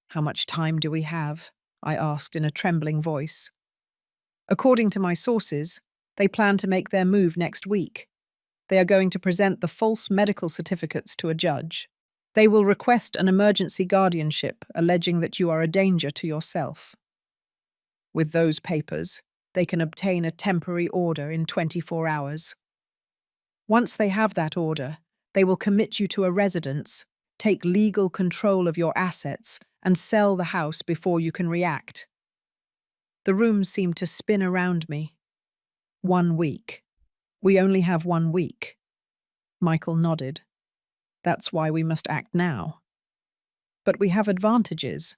How much time do we have? I asked in a trembling voice. According to my sources, they plan to make their move next week. They are going to present the false medical certificates to a judge. They will request an emergency guardianship, alleging that you are a danger to yourself. With those papers, they can obtain a temporary order in 24 hours. Once they have that order, they will commit you to a residence, take legal control of your assets, and sell the house before you can react. The rooms seemed to spin around me. 1 week. We only have 1 week. Michael nodded. That's why we must act now. But we have advantages.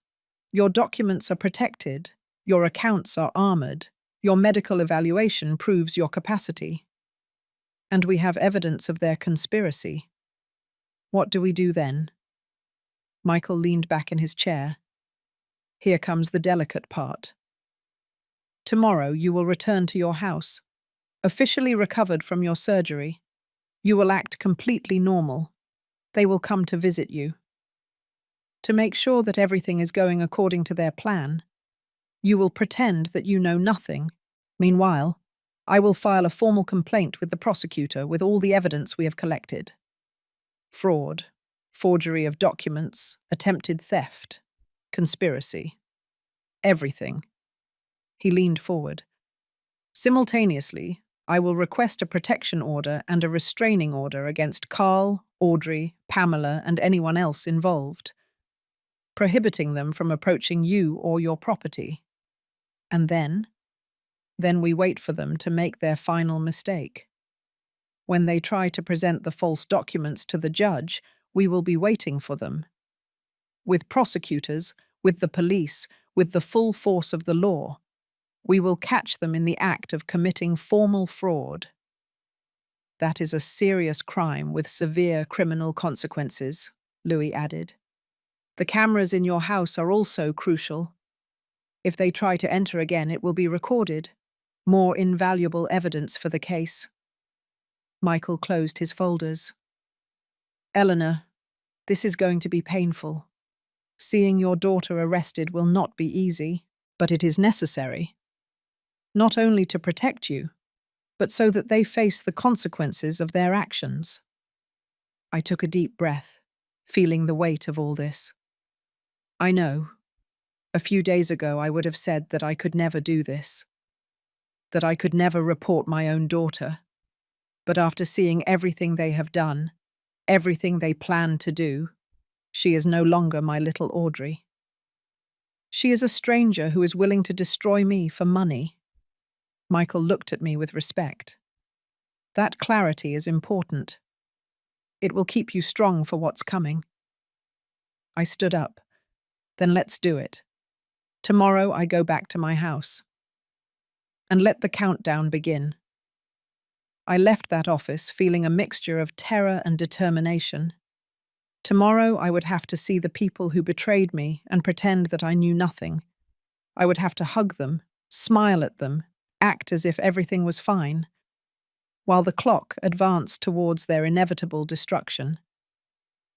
Your documents are protected. Your accounts are armored. Your medical evaluation proves your capacity. And we have evidence of their conspiracy. What do we do then? Michael leaned back in his chair. Here comes the delicate part. Tomorrow you will return to your house. Officially recovered from your surgery. You will act completely normal. They will come to visit you. To make sure that everything is going according to their plan, you will pretend that you know nothing. Meanwhile, I will file a formal complaint with the prosecutor with all the evidence we have collected. Fraud, forgery of documents, attempted theft, conspiracy. Everything. He leaned forward. Simultaneously, I will request a protection order and a restraining order against Carl, Audrey, Pamela, and anyone else involved, prohibiting them from approaching you or your property. And then we wait for them to make their final mistake. When they try to present the false documents to the judge, we will be waiting for them. With prosecutors, with the police, with the full force of the law, we will catch them in the act of committing formal fraud. That is a serious crime with severe criminal consequences, Louis added. The cameras in your house are also crucial. If they try to enter again, it will be recorded. More invaluable evidence for the case. Michael closed his folders. Eleanor, this is going to be painful. Seeing your daughter arrested will not be easy, but it is necessary. Not only to protect you, but so that they face the consequences of their actions. I took a deep breath, feeling the weight of all this. I know. A few days ago I would have said that I could never do this, that I could never report my own daughter. But after seeing everything they have done, everything they plan to do, she is no longer my little Audrey. She is a stranger who is willing to destroy me for money. Michael looked at me with respect. That clarity is important. It will keep you strong for what's coming. I stood up. Then let's do it. Tomorrow I go back to my house. And let the countdown begin. I left that office feeling a mixture of terror and determination. Tomorrow I would have to see the people who betrayed me and pretend that I knew nothing. I would have to hug them, smile at them, act as if everything was fine, while the clock advanced towards their inevitable destruction.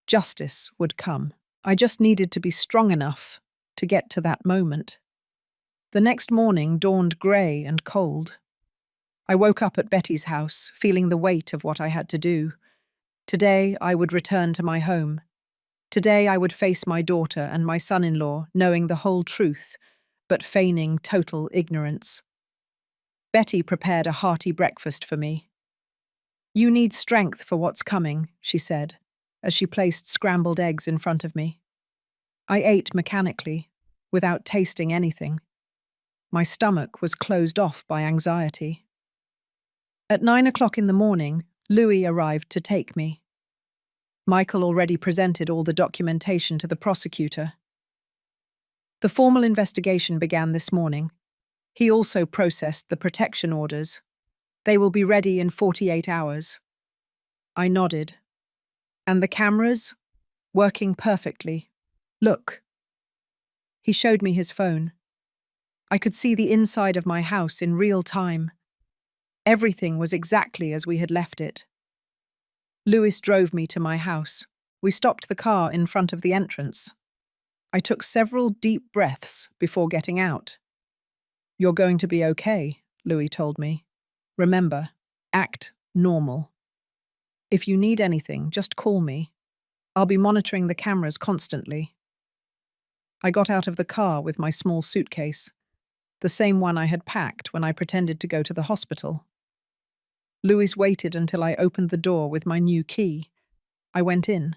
Justice would come. I just needed to be strong enough to get to that moment. The next morning dawned grey and cold. I woke up at Betty's house, feeling the weight of what I had to do. Today I would return to my home. Today I would face my daughter and my son-in-law, knowing the whole truth, but feigning total ignorance. Betty prepared a hearty breakfast for me. You need strength for what's coming, she said, as she placed scrambled eggs in front of me. I ate mechanically, without tasting anything. My stomach was closed off by anxiety. At 9 o'clock in the morning, Louis arrived to take me. Michael already presented all the documentation to the prosecutor. The formal investigation began this morning. He also processed the protection orders. They will be ready in 48 hours. I nodded. And the cameras? Working perfectly. Look. He showed me his phone. I could see the inside of my house in real time. Everything was exactly as we had left it. Louis drove me to my house. We stopped the car in front of the entrance. I took several deep breaths before getting out. "You're going to be okay," Louis told me. "Remember, act normal. If you need anything, just call me. I'll be monitoring the cameras constantly." I got out of the car with my small suitcase, the same one I had packed when I pretended to go to the hospital. Louis waited until I opened the door with my new key. I went in.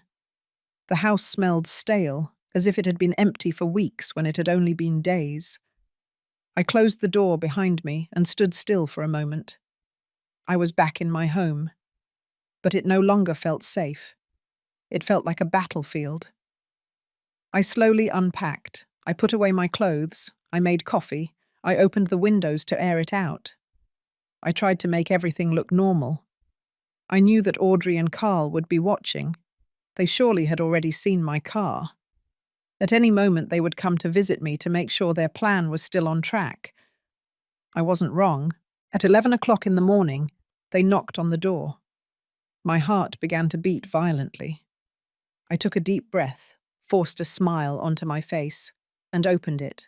The house smelled stale, as if it had been empty for weeks when it had only been days. I closed the door behind me and stood still for a moment. I was back in my home, but it no longer felt safe. It felt like a battlefield. I slowly unpacked. I put away my clothes. I made coffee. I opened the windows to air it out. I tried to make everything look normal. I knew that Audrey and Carl would be watching. They surely had already seen my car. At any moment they would come to visit me to make sure their plan was still on track. I wasn't wrong. At 11 o'clock in the morning, they knocked on the door. My heart began to beat violently. I took a deep breath, forced a smile onto my face, and opened it.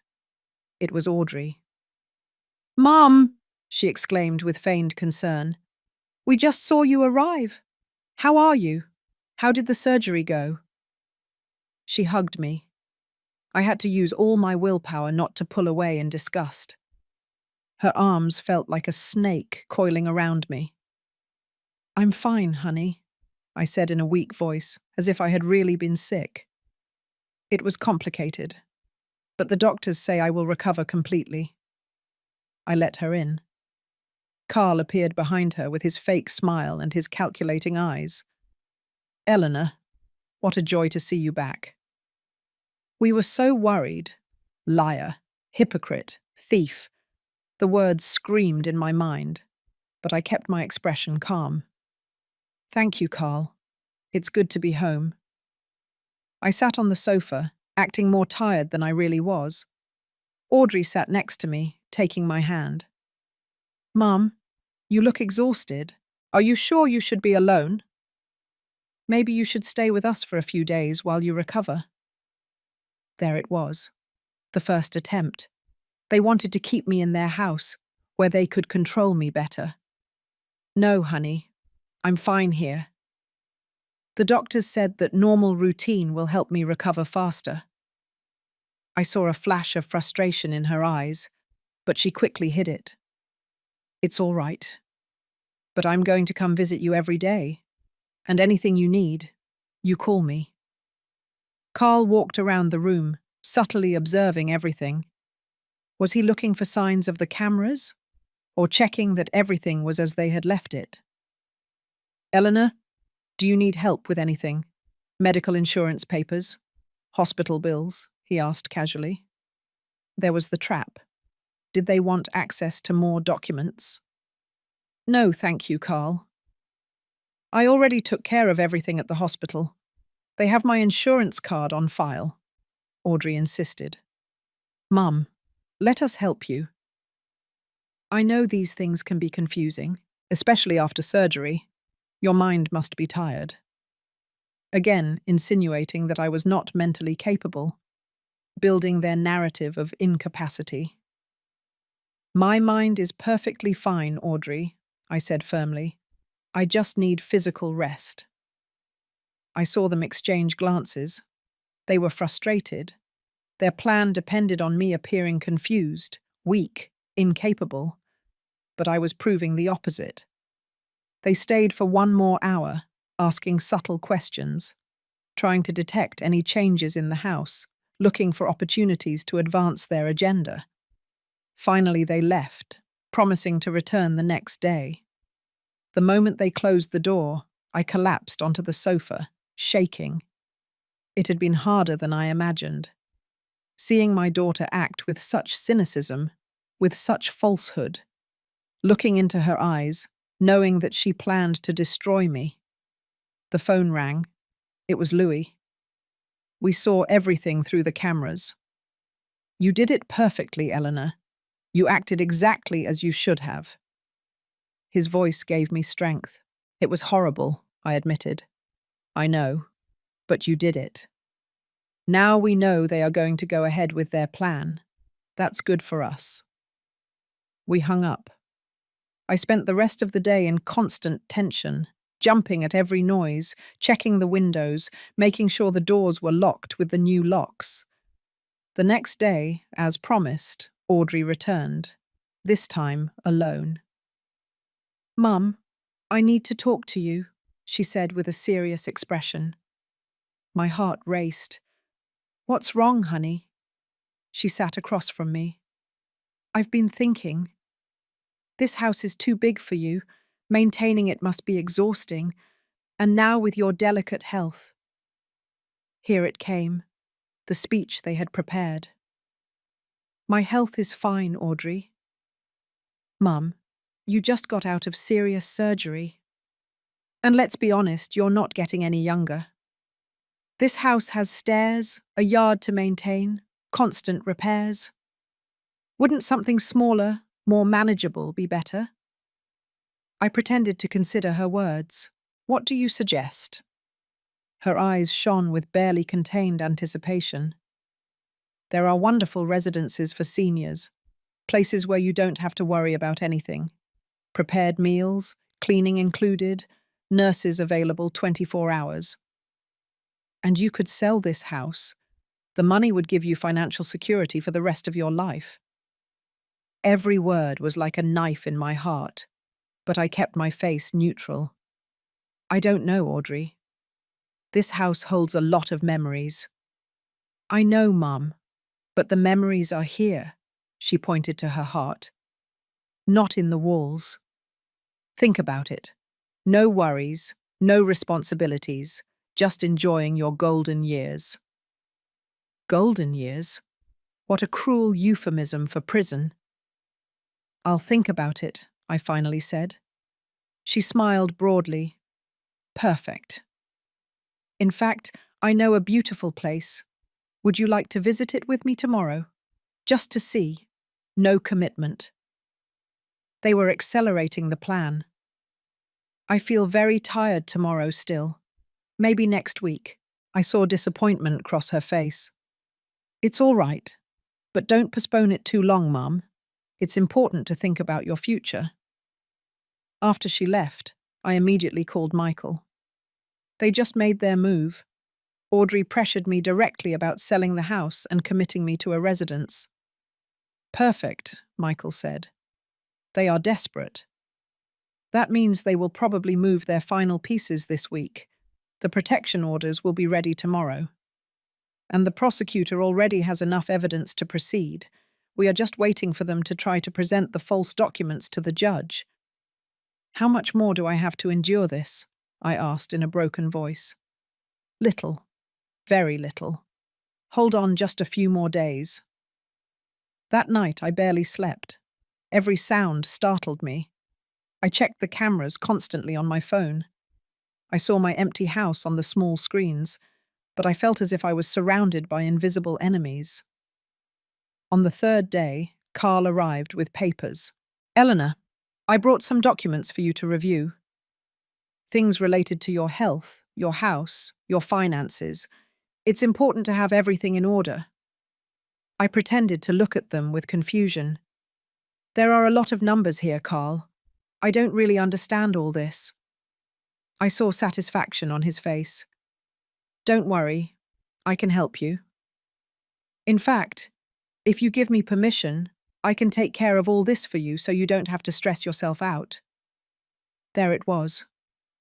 It was Audrey. "Mom!" she exclaimed with feigned concern. "We just saw you arrive. How are you? How did the surgery go?" She hugged me. I had to use all my willpower not to pull away in disgust. Her arms felt like a snake coiling around me. "I'm fine, honey," I said in a weak voice, as if I had really been sick. "It was complicated, but the doctors say I will recover completely." I let her in. Carl appeared behind her with his fake smile and his calculating eyes. "Eleanor, what a joy to see you back." We were so worried. Liar, hypocrite, thief. The words screamed in my mind, but I kept my expression calm. "Thank you, Carl. It's good to be home." I sat on the sofa, acting more tired than I really was. Audrey sat next to me, taking my hand. "Mum, you look exhausted. Are you sure you should be alone? Maybe you should stay with us for a few days while you recover." There it was. The first attempt. They wanted to keep me in their house, where they could control me better. "No, honey. I'm fine here. The doctors said that normal routine will help me recover faster." I saw a flash of frustration in her eyes, but she quickly hid it. "It's all right. But I'm going to come visit you every day. And anything you need, you call me." Carl walked around the room, subtly observing everything. Was he looking for signs of the cameras, or checking that everything was as they had left it? "Eleanor, do you need help with anything? Medical insurance papers? Hospital bills?" he asked casually. There was the trap. Did they want access to more documents? "No, thank you, Carl. I already took care of everything at the hospital. They have my insurance card on file," Audrey insisted. "Mum, let us help you. I know these things can be confusing, especially after surgery. Your mind must be tired." Again, insinuating that I was not mentally capable, building their narrative of incapacity. "My mind is perfectly fine, Audrey," I said firmly. "I just need physical rest." I saw them exchange glances. They were frustrated. Their plan depended on me appearing confused, weak, incapable. But I was proving the opposite. They stayed for one more hour, asking subtle questions, trying to detect any changes in the house, looking for opportunities to advance their agenda. Finally, they left, promising to return the next day. The moment they closed the door, I collapsed onto the sofa, shaking. It had been harder than I imagined. Seeing my daughter act with such cynicism, with such falsehood, looking into her eyes, knowing that she planned to destroy me. The phone rang. It was Louis. "We saw everything through the cameras." "You did it perfectly, Eleanor. You acted exactly as you should have." His voice gave me strength. It was horrible, I admitted. I know, but you did it. Now we know they are going to go ahead with their plan. That's good for us. We hung up. I spent the rest of the day in constant tension, jumping at every noise, checking the windows, making sure the doors were locked with the new locks. The next day, as promised, Audrey returned, this time alone. "Mum, I need to talk to you," she said with a serious expression. My heart raced. "What's wrong, honey?" She sat across from me. "I've been thinking. This house is too big for you. Maintaining it must be exhausting. And now with your delicate health." Here it came, the speech they had prepared. "My health is fine, Audrey." "Mum, you just got out of serious surgery. And let's be honest, you're not getting any younger. This house has stairs, a yard to maintain, constant repairs. Wouldn't something smaller, more manageable be better?" I pretended to consider her words. "What do you suggest?" Her eyes shone with barely contained anticipation. "There are wonderful residences for seniors, places where you don't have to worry about anything. Prepared meals, cleaning included, nurses available 24 hours. And you could sell this house. The money would give you financial security for the rest of your life." Every word was like a knife in my heart, but I kept my face neutral. "I don't know, Audrey. This house holds a lot of memories." "I know, Mum, but the memories are here," she pointed to her heart. "Not in the walls. Think about it. No worries, no responsibilities, just enjoying your golden years." Golden years? What a cruel euphemism for prison. "I'll think about it," I finally said. She smiled broadly. "Perfect. In fact, I know a beautiful place. Would you like to visit it with me tomorrow? Just to see. No commitment." They were accelerating the plan. "I feel very tired tomorrow still. Maybe next week." I saw disappointment cross her face. "It's all right, but don't postpone it too long, Mum. It's important to think about your future." After she left, I immediately called Michael. They just made their move. Audrey pressured me directly about selling the house and committing me to a residence. "Perfect," Michael said. "They are desperate. That means they will probably move their final pieces this week. The protection orders will be ready tomorrow. And the prosecutor already has enough evidence to proceed. We are just waiting for them to try to present the false documents to the judge." "How much more do I have to endure this?" I asked in a broken voice. "Little. Very little. Hold on just a few more days." That night I barely slept. Every sound startled me. I checked the cameras constantly on my phone. I saw my empty house on the small screens, but I felt as if I was surrounded by invisible enemies. On the third day, Carl arrived with papers. "Eleanor, I brought some documents for you to review. Things related to your health, your house, your finances. It's important to have everything in order." I pretended to look at them with confusion. "There are a lot of numbers here, Carl. I don't really understand all this." I saw satisfaction on his face. "Don't worry, I can help you. In fact, if you give me permission, I can take care of all this for you so you don't have to stress yourself out." There it was,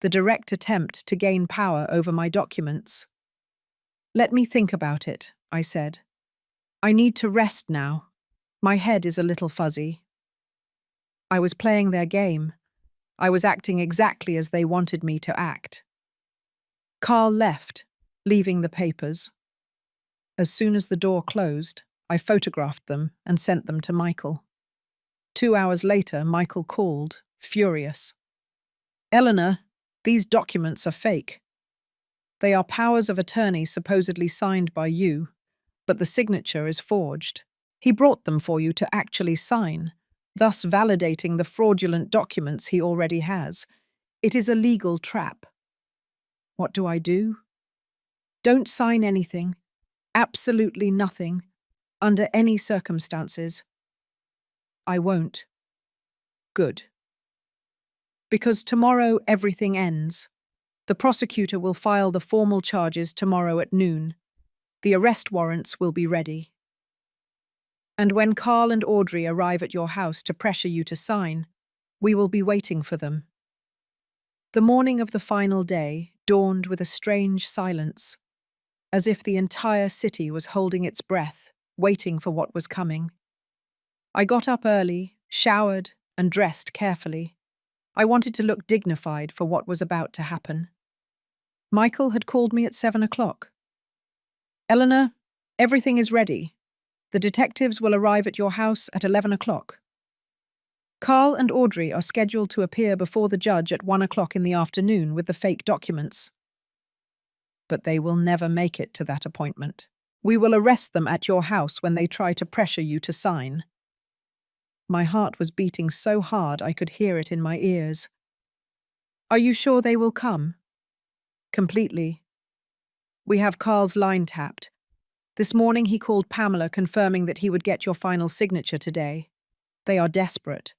the direct attempt to gain power over my documents. "Let me think about it," I said. "I need to rest now. My head is a little fuzzy." I was playing their game. I was acting exactly as they wanted me to act. Carl left, leaving the papers. As soon as the door closed, I photographed them and sent them to Michael. 2 hours later, Michael called, furious. "Eleanor, these documents are fake. They are powers of attorney supposedly signed by you, but the signature is forged. He brought them for you to actually sign, thus validating the fraudulent documents he already has. It is a legal trap." What do I do? Don't sign anything. Absolutely nothing. Under any circumstances. I won't. Good. Because tomorrow everything ends. The prosecutor will file the formal charges tomorrow at noon. The arrest warrants will be ready. And when Carl and Audrey arrive at your house to pressure you to sign, we will be waiting for them. The morning of the final day dawned with a strange silence, as if the entire city was holding its breath, waiting for what was coming. I got up early, showered, and dressed carefully. I wanted to look dignified for what was about to happen. Michael had called me at 7 o'clock. Eleanor, everything is ready. The detectives will arrive at your house at 11 o'clock. Carl and Audrey are scheduled to appear before the judge at 1 o'clock in the afternoon with the fake documents. But they will never make it to that appointment. We will arrest them at your house when they try to pressure you to sign. My heart was beating so hard I could hear it in my ears. Are you sure they will come? Completely. We have Carl's line tapped. This morning he called Pamela confirming that he would get your final signature today. They are desperate.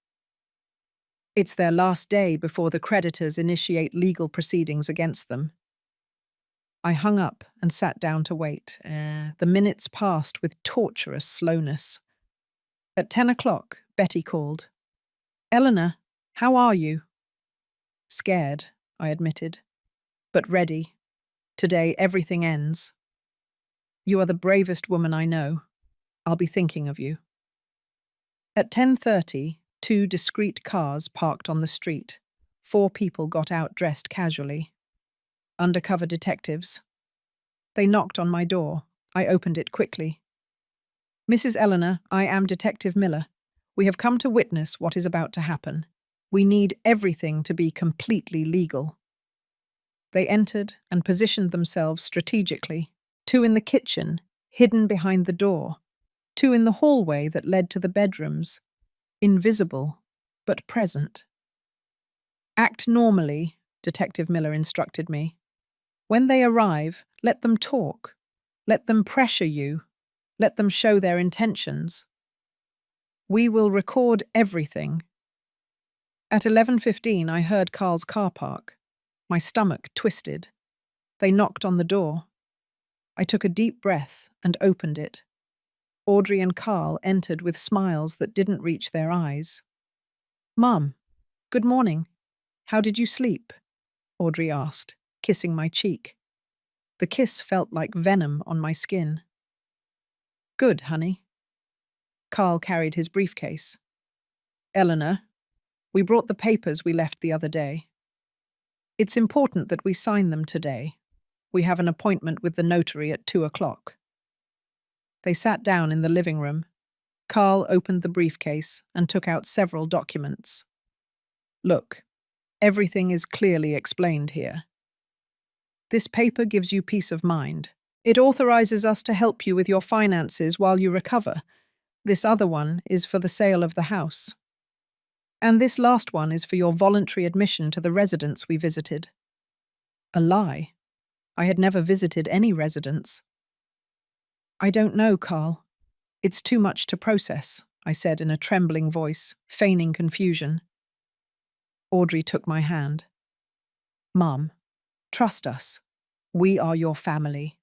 It's their last day before the creditors initiate legal proceedings against them. I hung up and sat down to wait. The minutes passed with torturous slowness. At 10 o'clock, Betty called. Eleanor, how are you? Scared, I admitted, but ready. Today everything ends. You are the bravest woman I know. I'll be thinking of you. At 10:30, two discreet cars parked on the street. 4 people got out dressed casually. Undercover detectives. They knocked on my door. I opened it quickly. Mrs. Eleanor, I am Detective Miller. We have come to witness what is about to happen. We need everything to be completely legal. They entered and positioned themselves strategically. 2 in the kitchen, hidden behind the door. 2 in the hallway that led to the bedrooms. Invisible, but present. Act normally, Detective Miller instructed me. When they arrive, let them talk. Let them pressure you. Let them show their intentions. We will record everything. At 11:15, I heard Carl's car park. My stomach twisted. They knocked on the door. I took a deep breath and opened it. Audrey and Carl entered with smiles that didn't reach their eyes. Mum, good morning. How did you sleep? Audrey asked, kissing my cheek. The kiss felt like venom on my skin. Good, honey. Carl carried his briefcase. Eleanor, we brought the papers we left the other day. It's important that we sign them today. We have an appointment with the notary at 2 o'clock. They sat down in the living room. Carl opened the briefcase and took out several documents. Look, everything is clearly explained here. This paper gives you peace of mind. It authorizes us to help you with your finances while you recover. This other one is for the sale of the house. And this last one is for your voluntary admission to the residence we visited. A lie. I had never visited any residence. I don't know, Carl. It's too much to process, I said in a trembling voice, feigning confusion. Audrey took my hand. Mum, trust us. We are your family.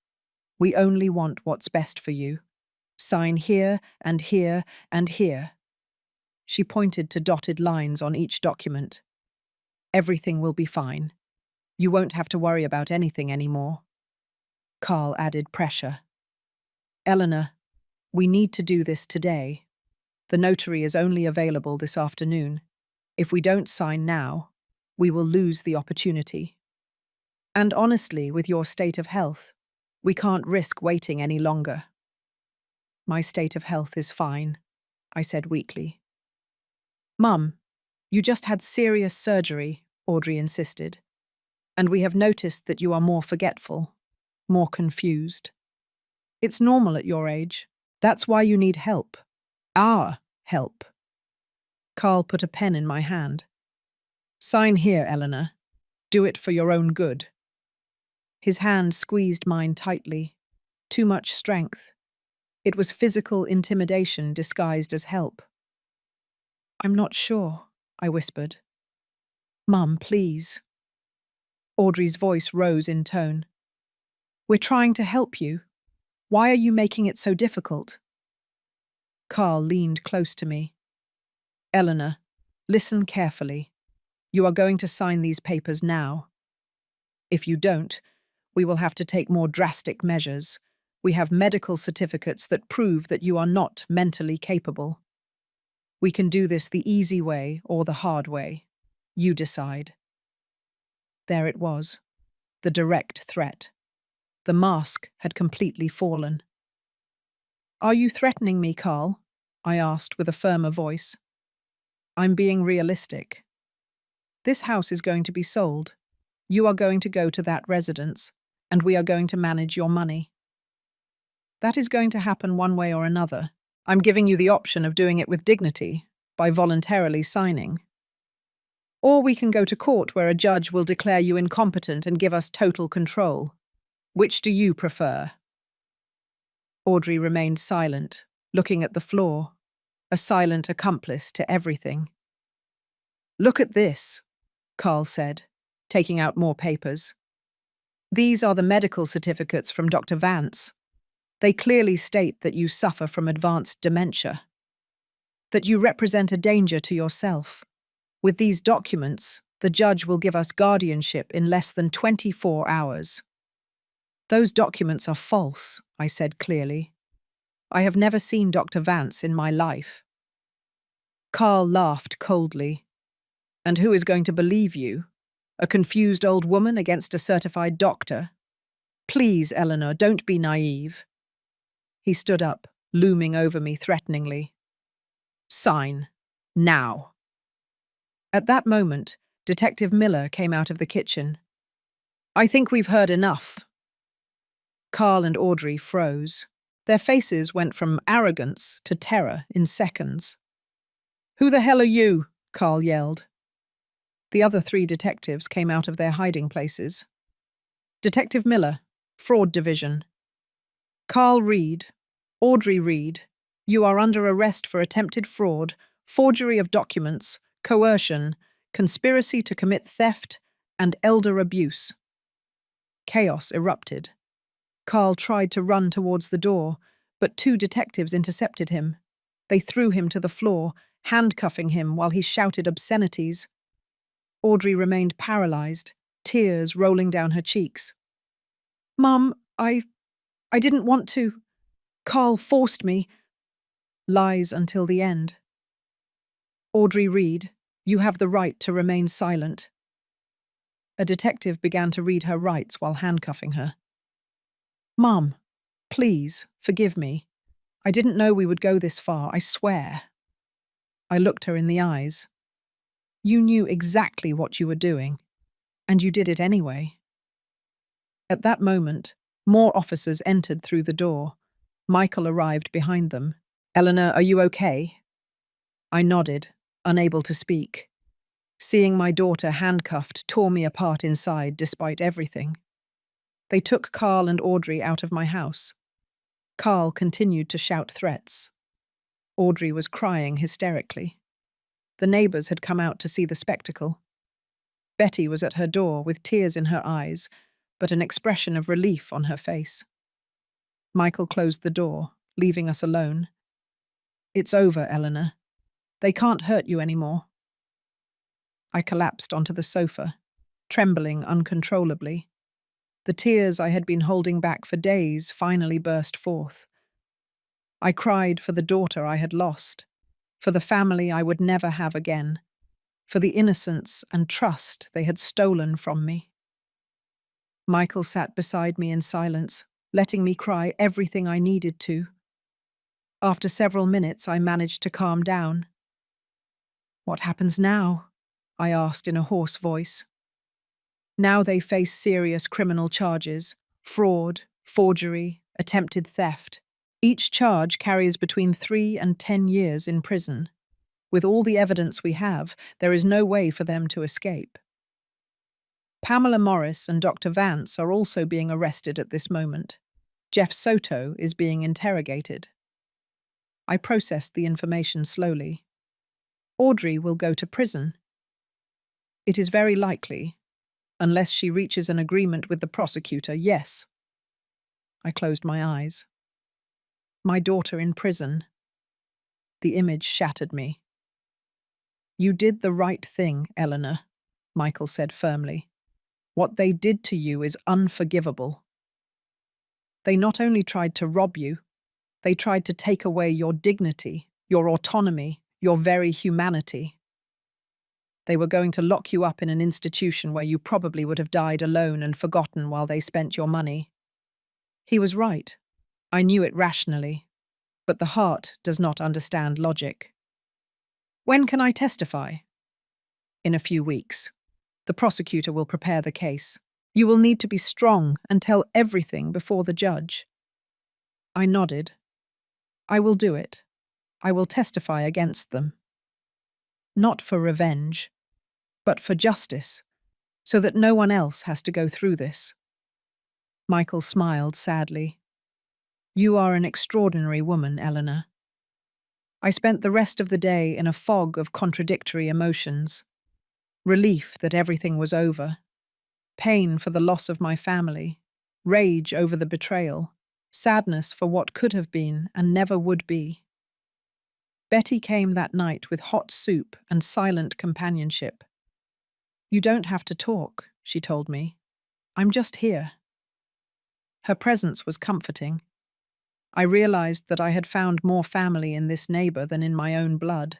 We only want what's best for you. Sign here and here and here. She pointed to dotted lines on each document. Everything will be fine. You won't have to worry about anything anymore. Carl added pressure. Eleanor, we need to do this today. The notary is only available this afternoon. If we don't sign now, we will lose the opportunity. And honestly, with your state of health, we can't risk waiting any longer. My state of health is fine, I said weakly. Mum, you just had serious surgery, Audrey insisted. And we have noticed that you are more forgetful, more confused. It's normal at your age. That's why you need help. Our help. Carl put a pen in my hand. Sign here, Eleanor. Do it for your own good. His hand squeezed mine tightly. Too much strength. It was physical intimidation disguised as help. "I'm not sure," I whispered. "Mum, please." Audrey's voice rose in tone. "We're trying to help you. Why are you making it so difficult?" Carl leaned close to me. "Eleanor, listen carefully. You are going to sign these papers now. If you don't, we will have to take more drastic measures. We have medical certificates that prove that you are not mentally capable. We can do this the easy way or the hard way. You decide." There it was, the direct threat. The mask had completely fallen. "Are you threatening me, Carl?" I asked with a firmer voice. "I'm being realistic. This house is going to be sold. You are going to go to that residence, and we are going to manage your money. That is going to happen one way or another. I'm giving you the option of doing it with dignity, by voluntarily signing. Or we can go to court where a judge will declare you incompetent and give us total control. Which do you prefer?" Audrey remained silent, looking at the floor, a silent accomplice to everything. "Look at this," Carl said, taking out more papers. "These are the medical certificates from Dr. Vance. They clearly state that you suffer from advanced dementia, that you represent a danger to yourself. With these documents, the judge will give us guardianship in less than 24 hours. "Those documents are false," I said clearly. "I have never seen Dr. Vance in my life." Carl laughed coldly. "And who is going to believe you? A confused old woman against a certified doctor? Please, Eleanor, don't be naive." He stood up, looming over me threateningly. "Sign. Now." At that moment, Detective Miller came out of the kitchen. "I think we've heard enough." Carl and Audrey froze. Their faces went from arrogance to terror in seconds. "Who the hell are you?" Carl yelled. The other 3 detectives came out of their hiding places. "Detective Miller, Fraud Division." "Carl Reed, Audrey Reed, you are under arrest for attempted fraud, forgery of documents, coercion, conspiracy to commit theft, and elder abuse." Chaos erupted. Carl tried to run towards the door, but 2 detectives intercepted him. They threw him to the floor, handcuffing him while he shouted obscenities. Audrey remained paralyzed, tears rolling down her cheeks. "Mum, I didn't want to. Carl forced me." Lies until the end. "Audrey Reed, you have the right to remain silent." A detective began to read her rights while handcuffing her. "Mum, please, forgive me. I didn't know we would go this far, I swear." I looked her in the eyes. "You knew exactly what you were doing, and you did it anyway." At that moment, more officers entered through the door. Michael arrived behind them. "Eleanor, are you okay?" I nodded, unable to speak. Seeing my daughter handcuffed tore me apart inside despite everything. They took Carl and Audrey out of my house. Carl continued to shout threats. Audrey was crying hysterically. The neighbors had come out to see the spectacle. Betty was at her door with tears in her eyes, but an expression of relief on her face. Michael closed the door, leaving us alone. "It's over, Eleanor. They can't hurt you anymore." I collapsed onto the sofa, trembling uncontrollably. The tears I had been holding back for days finally burst forth. I cried for the daughter I had lost, for the family I would never have again, for the innocence and trust they had stolen from me. Michael sat beside me in silence, letting me cry everything I needed to. After several minutes, I managed to calm down. "What happens now?" I asked in a hoarse voice. "Now they face serious criminal charges: fraud, forgery, attempted theft. Each charge carries between 3 and 10 years in prison. With all the evidence we have, there is no way for them to escape." Pamela Morris and Dr. Vance are also being arrested at this moment. Jeff Soto is being interrogated. I processed the information slowly. Audrey will go to prison. It is very likely, unless she reaches an agreement with the prosecutor, yes. I closed my eyes. My daughter in prison. The image shattered me. You did the right thing, Eleanor, Michael said firmly. What they did to you is unforgivable. They not only tried to rob you, they tried to take away your dignity, your autonomy, your very humanity. They were going to lock you up in an institution where you probably would have died alone and forgotten while they spent your money. He was right. I knew it rationally, but the heart does not understand logic. When can I testify? In a few weeks. The prosecutor will prepare the case. You will need to be strong and tell everything before the judge. I nodded. I will do it. I will testify against them. Not for revenge, but for justice, so that no one else has to go through this. Michael smiled sadly. You are an extraordinary woman, Eleanor. I spent the rest of the day in a fog of contradictory emotions. Relief that everything was over. Pain for the loss of my family. Rage over the betrayal. Sadness for what could have been and never would be. Betty came that night with hot soup and silent companionship. You don't have to talk, she told me. I'm just here. Her presence was comforting. I realized that I had found more family in this neighbor than in my own blood.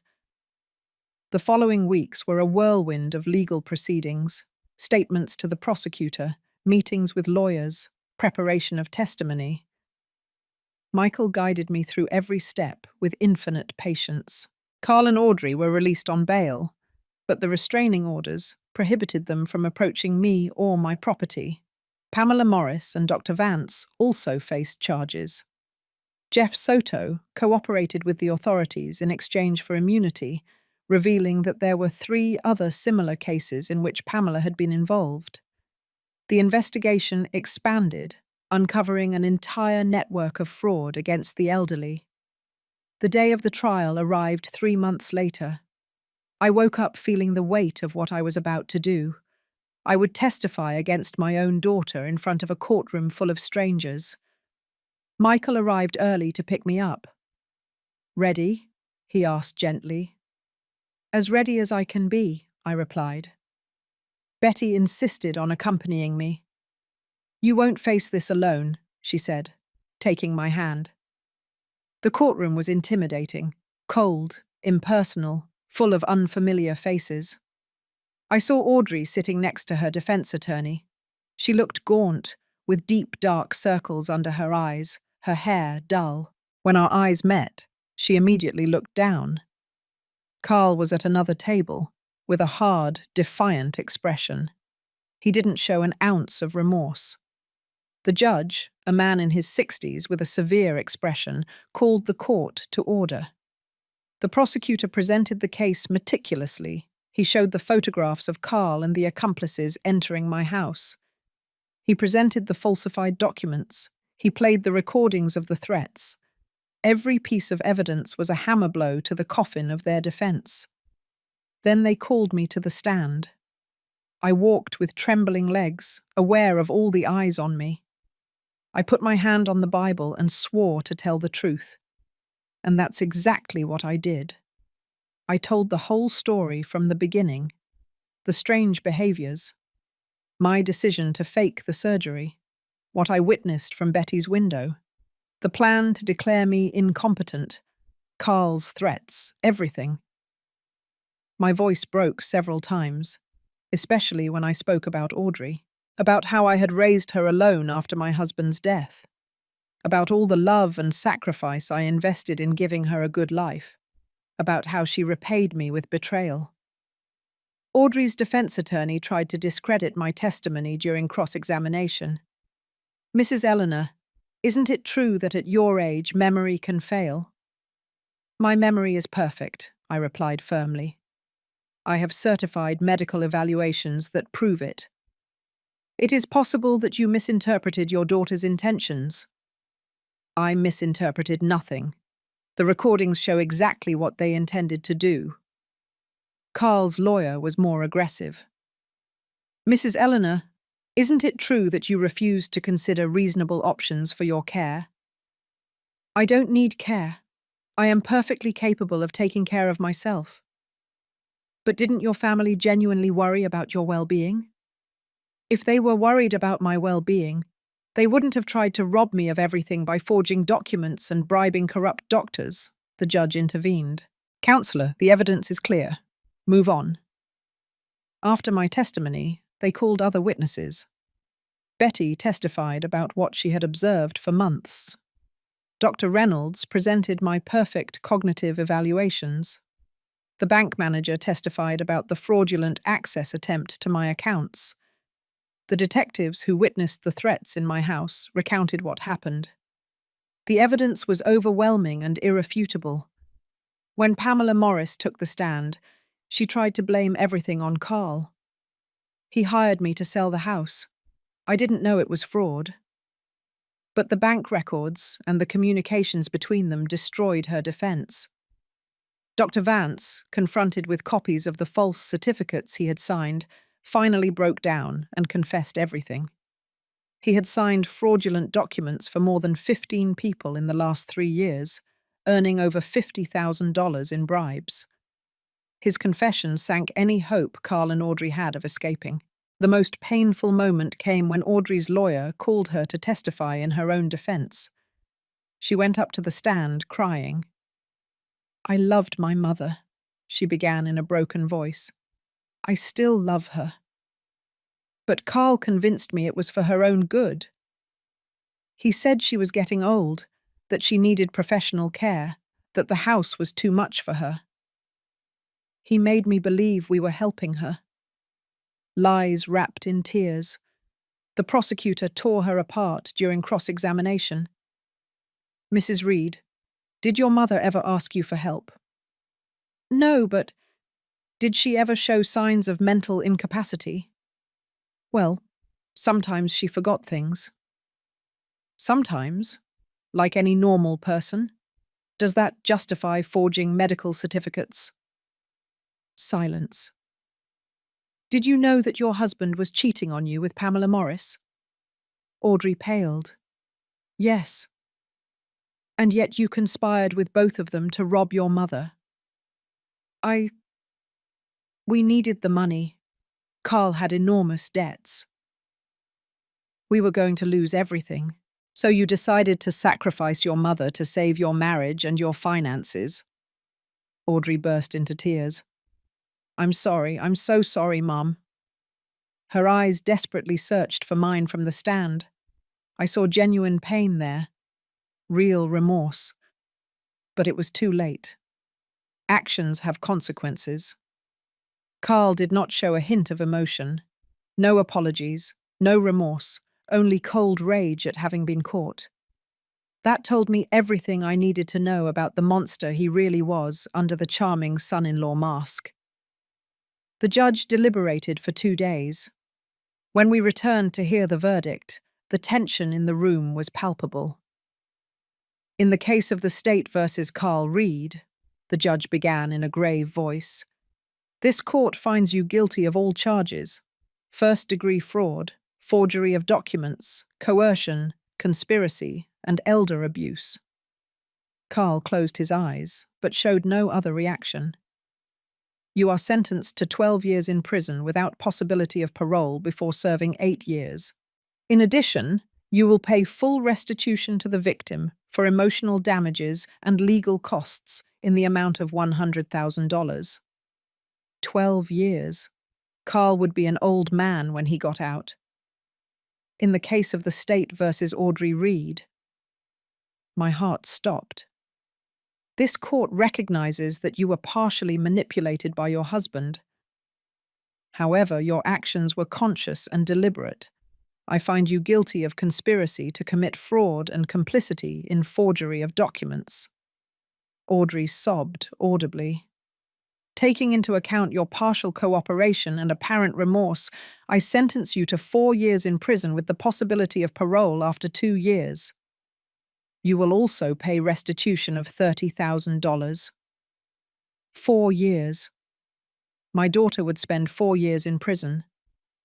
The following weeks were a whirlwind of legal proceedings, statements to the prosecutor, meetings with lawyers, preparation of testimony. Michael guided me through every step with infinite patience. Carl and Audrey were released on bail, but the restraining orders prohibited them from approaching me or my property. Pamela Morris and Dr. Vance also faced charges. Jeff Soto cooperated with the authorities in exchange for immunity, revealing that there were 3 other similar cases in which Pamela had been involved. The investigation expanded, uncovering an entire network of fraud against the elderly. The day of the trial arrived 3 months later. I woke up feeling the weight of what I was about to do. I would testify against my own daughter in front of a courtroom full of strangers. Michael arrived early to pick me up. Ready? He asked gently. As ready as I can be, I replied. Betty insisted on accompanying me. You won't face this alone, she said, taking my hand. The courtroom was intimidating, cold, impersonal, full of unfamiliar faces. I saw Audrey sitting next to her defense attorney. She looked gaunt, with deep dark circles under her eyes, her hair dull. When our eyes met, she immediately looked down. Carl was at another table, with a hard, defiant expression. He didn't show an ounce of remorse. The judge, a man in his 60s with a severe expression, called the court to order. The prosecutor presented the case meticulously. He showed the photographs of Carl and the accomplices entering my house. He presented the falsified documents. He played the recordings of the threats. Every piece of evidence was a hammer blow to the coffin of their defense. Then they called me to the stand. I walked with trembling legs, aware of all the eyes on me. I put my hand on the Bible and swore to tell the truth. And that's exactly what I did. I told the whole story from the beginning. The strange behaviors. My decision to fake the surgery. What I witnessed from Betty's window. The plan to declare me incompetent. Carl's threats. Everything. My voice broke several times, especially when I spoke about Audrey. About how I had raised her alone after my husband's death. About all the love and sacrifice I invested in giving her a good life. About how she repaid me with betrayal. Audrey's defense attorney tried to discredit my testimony during cross-examination. Mrs. Eleanor, isn't it true that at your age memory can fail? My memory is perfect, I replied firmly. I have certified medical evaluations that prove it. It is possible that you misinterpreted your daughter's intentions. I misinterpreted nothing. The recordings show exactly what they intended to do. Carl's lawyer was more aggressive. Mrs. Eleanor, isn't it true that you refused to consider reasonable options for your care? I don't need care. I am perfectly capable of taking care of myself. But didn't your family genuinely worry about your well-being? If they were worried about my well-being, they wouldn't have tried to rob me of everything by forging documents and bribing corrupt doctors, the judge intervened. Counselor, the evidence is clear. Move on. After my testimony, they called other witnesses. Betty testified about what she had observed for months. Dr. Reynolds presented my perfect cognitive evaluations. The bank manager testified about the fraudulent access attempt to my accounts. The detectives who witnessed the threats in my house recounted what happened. The evidence was overwhelming and irrefutable. When Pamela Morris took the stand, she tried to blame everything on Carl. He hired me to sell the house. I didn't know it was fraud. But the bank records and the communications between them destroyed her defense. Dr. Vance, confronted with copies of the false certificates he had signed, finally broke down and confessed everything. He had signed fraudulent documents for more than 15 people in the last 3 years, earning over $50,000 in bribes. His confession sank any hope Carl and Audrey had of escaping. The most painful moment came when Audrey's lawyer called her to testify in her own defense. She went up to the stand, crying. I loved my mother, she began in a broken voice. I still love her. But Carl convinced me it was for her own good. He said she was getting old, that she needed professional care, that the house was too much for her. He made me believe we were helping her. Lies wrapped in tears. The prosecutor tore her apart during cross-examination. Mrs. Reed, did your mother ever ask you for help? No, but did she ever show signs of mental incapacity? Well, sometimes she forgot things. Sometimes, like any normal person. Does that justify forging medical certificates? Silence. Did you know that your husband was cheating on you with Pamela Morris? Audrey paled. Yes. And yet you conspired with both of them to rob your mother. We needed the money. Carl had enormous debts. We were going to lose everything. So you decided to sacrifice your mother to save your marriage and your finances. Audrey burst into tears. I'm sorry, I'm so sorry, Mum. Her eyes desperately searched for mine from the stand. I saw genuine pain there, real remorse. But it was too late. Actions have consequences. Carl did not show a hint of emotion. No apologies, no remorse, only cold rage at having been caught. That told me everything I needed to know about the monster he really was under the charming son-in-law mask. The judge deliberated for 2 days. When we returned to hear the verdict, the tension in the room was palpable. In the case of the state versus Carl Reed, the judge began in a grave voice, this court finds you guilty of all charges: first-degree fraud, forgery of documents, coercion, conspiracy, and elder abuse. Carl closed his eyes, but showed no other reaction. You are sentenced to 12 years in prison without possibility of parole before serving 8 years. In addition, you will pay full restitution to the victim for emotional damages and legal costs in the amount of $100,000. 12 years. Carl would be an old man when he got out. In the case of the state versus Audrey Reed, my heart stopped. This court recognizes that you were partially manipulated by your husband. However, your actions were conscious and deliberate. I find you guilty of conspiracy to commit fraud and complicity in forgery of documents. Audrey sobbed audibly. Taking into account your partial cooperation and apparent remorse, I sentence you to 4 years in prison with the possibility of parole after 2 years. You will also pay restitution of $30,000. 4 years. My daughter would spend 4 years in prison.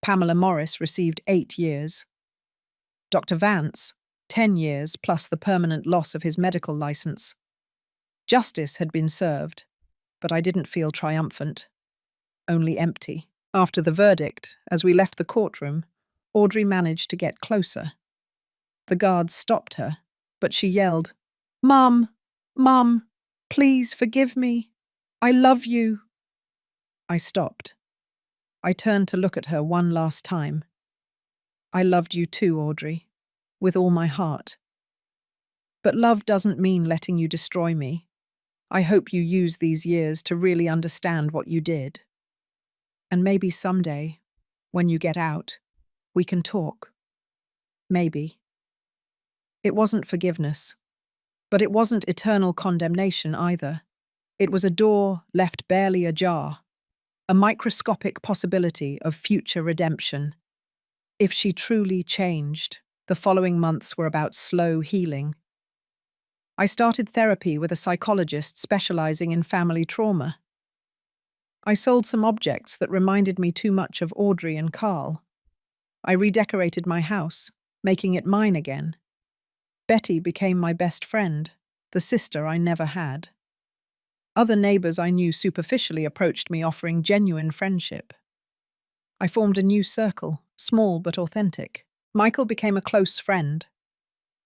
Pamela Morris received 8 years. Dr. Vance, 10 years plus the permanent loss of his medical license. Justice had been served, but I didn't feel triumphant, only empty. After the verdict, as we left the courtroom, Audrey managed to get closer. The guards stopped her, but she yelled, "Mum, Mum, please forgive me. I love you." I stopped. I turned to look at her one last time. "I loved you too, Audrey, with all my heart. But love doesn't mean letting you destroy me. I hope you use these years to really understand what you did. And maybe someday, when you get out, we can talk. Maybe." It wasn't forgiveness, but it wasn't eternal condemnation either. It was a door left barely ajar, a microscopic possibility of future redemption. If she truly changed, the following months were about slow healing. I started therapy with a psychologist specializing in family trauma. I sold some objects that reminded me too much of Audrey and Carl. I redecorated my house, making it mine again. Betty became my best friend, the sister I never had. Other neighbors I knew superficially approached me offering genuine friendship. I formed a new circle, small but authentic. Michael became a close friend.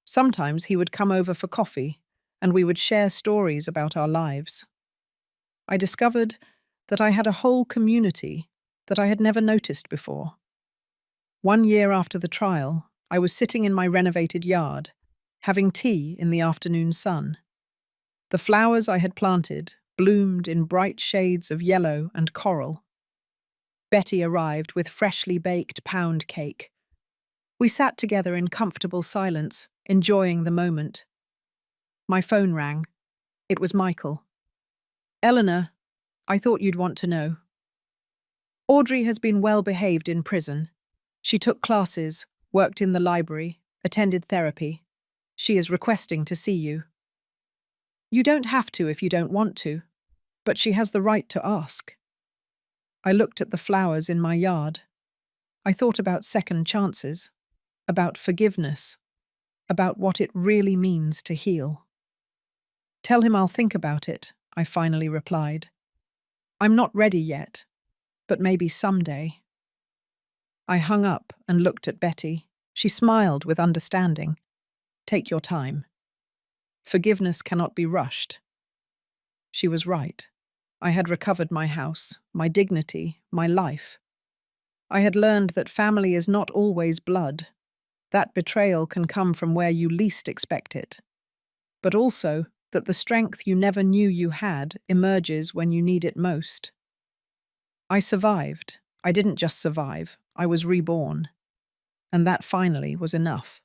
Sometimes he would come over for coffee, and we would share stories about our lives. I discovered that I had a whole community that I had never noticed before. 1 year after the trial, I was sitting in my renovated yard, having tea in the afternoon sun. The flowers I had planted bloomed in bright shades of yellow and coral. Betty arrived with freshly baked pound cake. We sat together in comfortable silence, enjoying the moment. My phone rang. It was Michael. "Eleanor, I thought you'd want to know. Audrey has been well behaved in prison. She took classes, worked in the library, attended therapy. She is requesting to see you. You don't have to if you don't want to, but she has the right to ask." I looked at the flowers in my yard. I thought about second chances, about forgiveness, about what it really means to heal. "Tell him I'll think about it," I finally replied. "I'm not ready yet, but maybe someday." I hung up and looked at Betty. She smiled with understanding. "Take your time. Forgiveness cannot be rushed." She was right. I had recovered my house, my dignity, my life. I had learned that family is not always blood. That betrayal can come from where you least expect it. But also that the strength you never knew you had emerges when you need it most. I survived. I didn't just survive. I was reborn. And that finally was enough.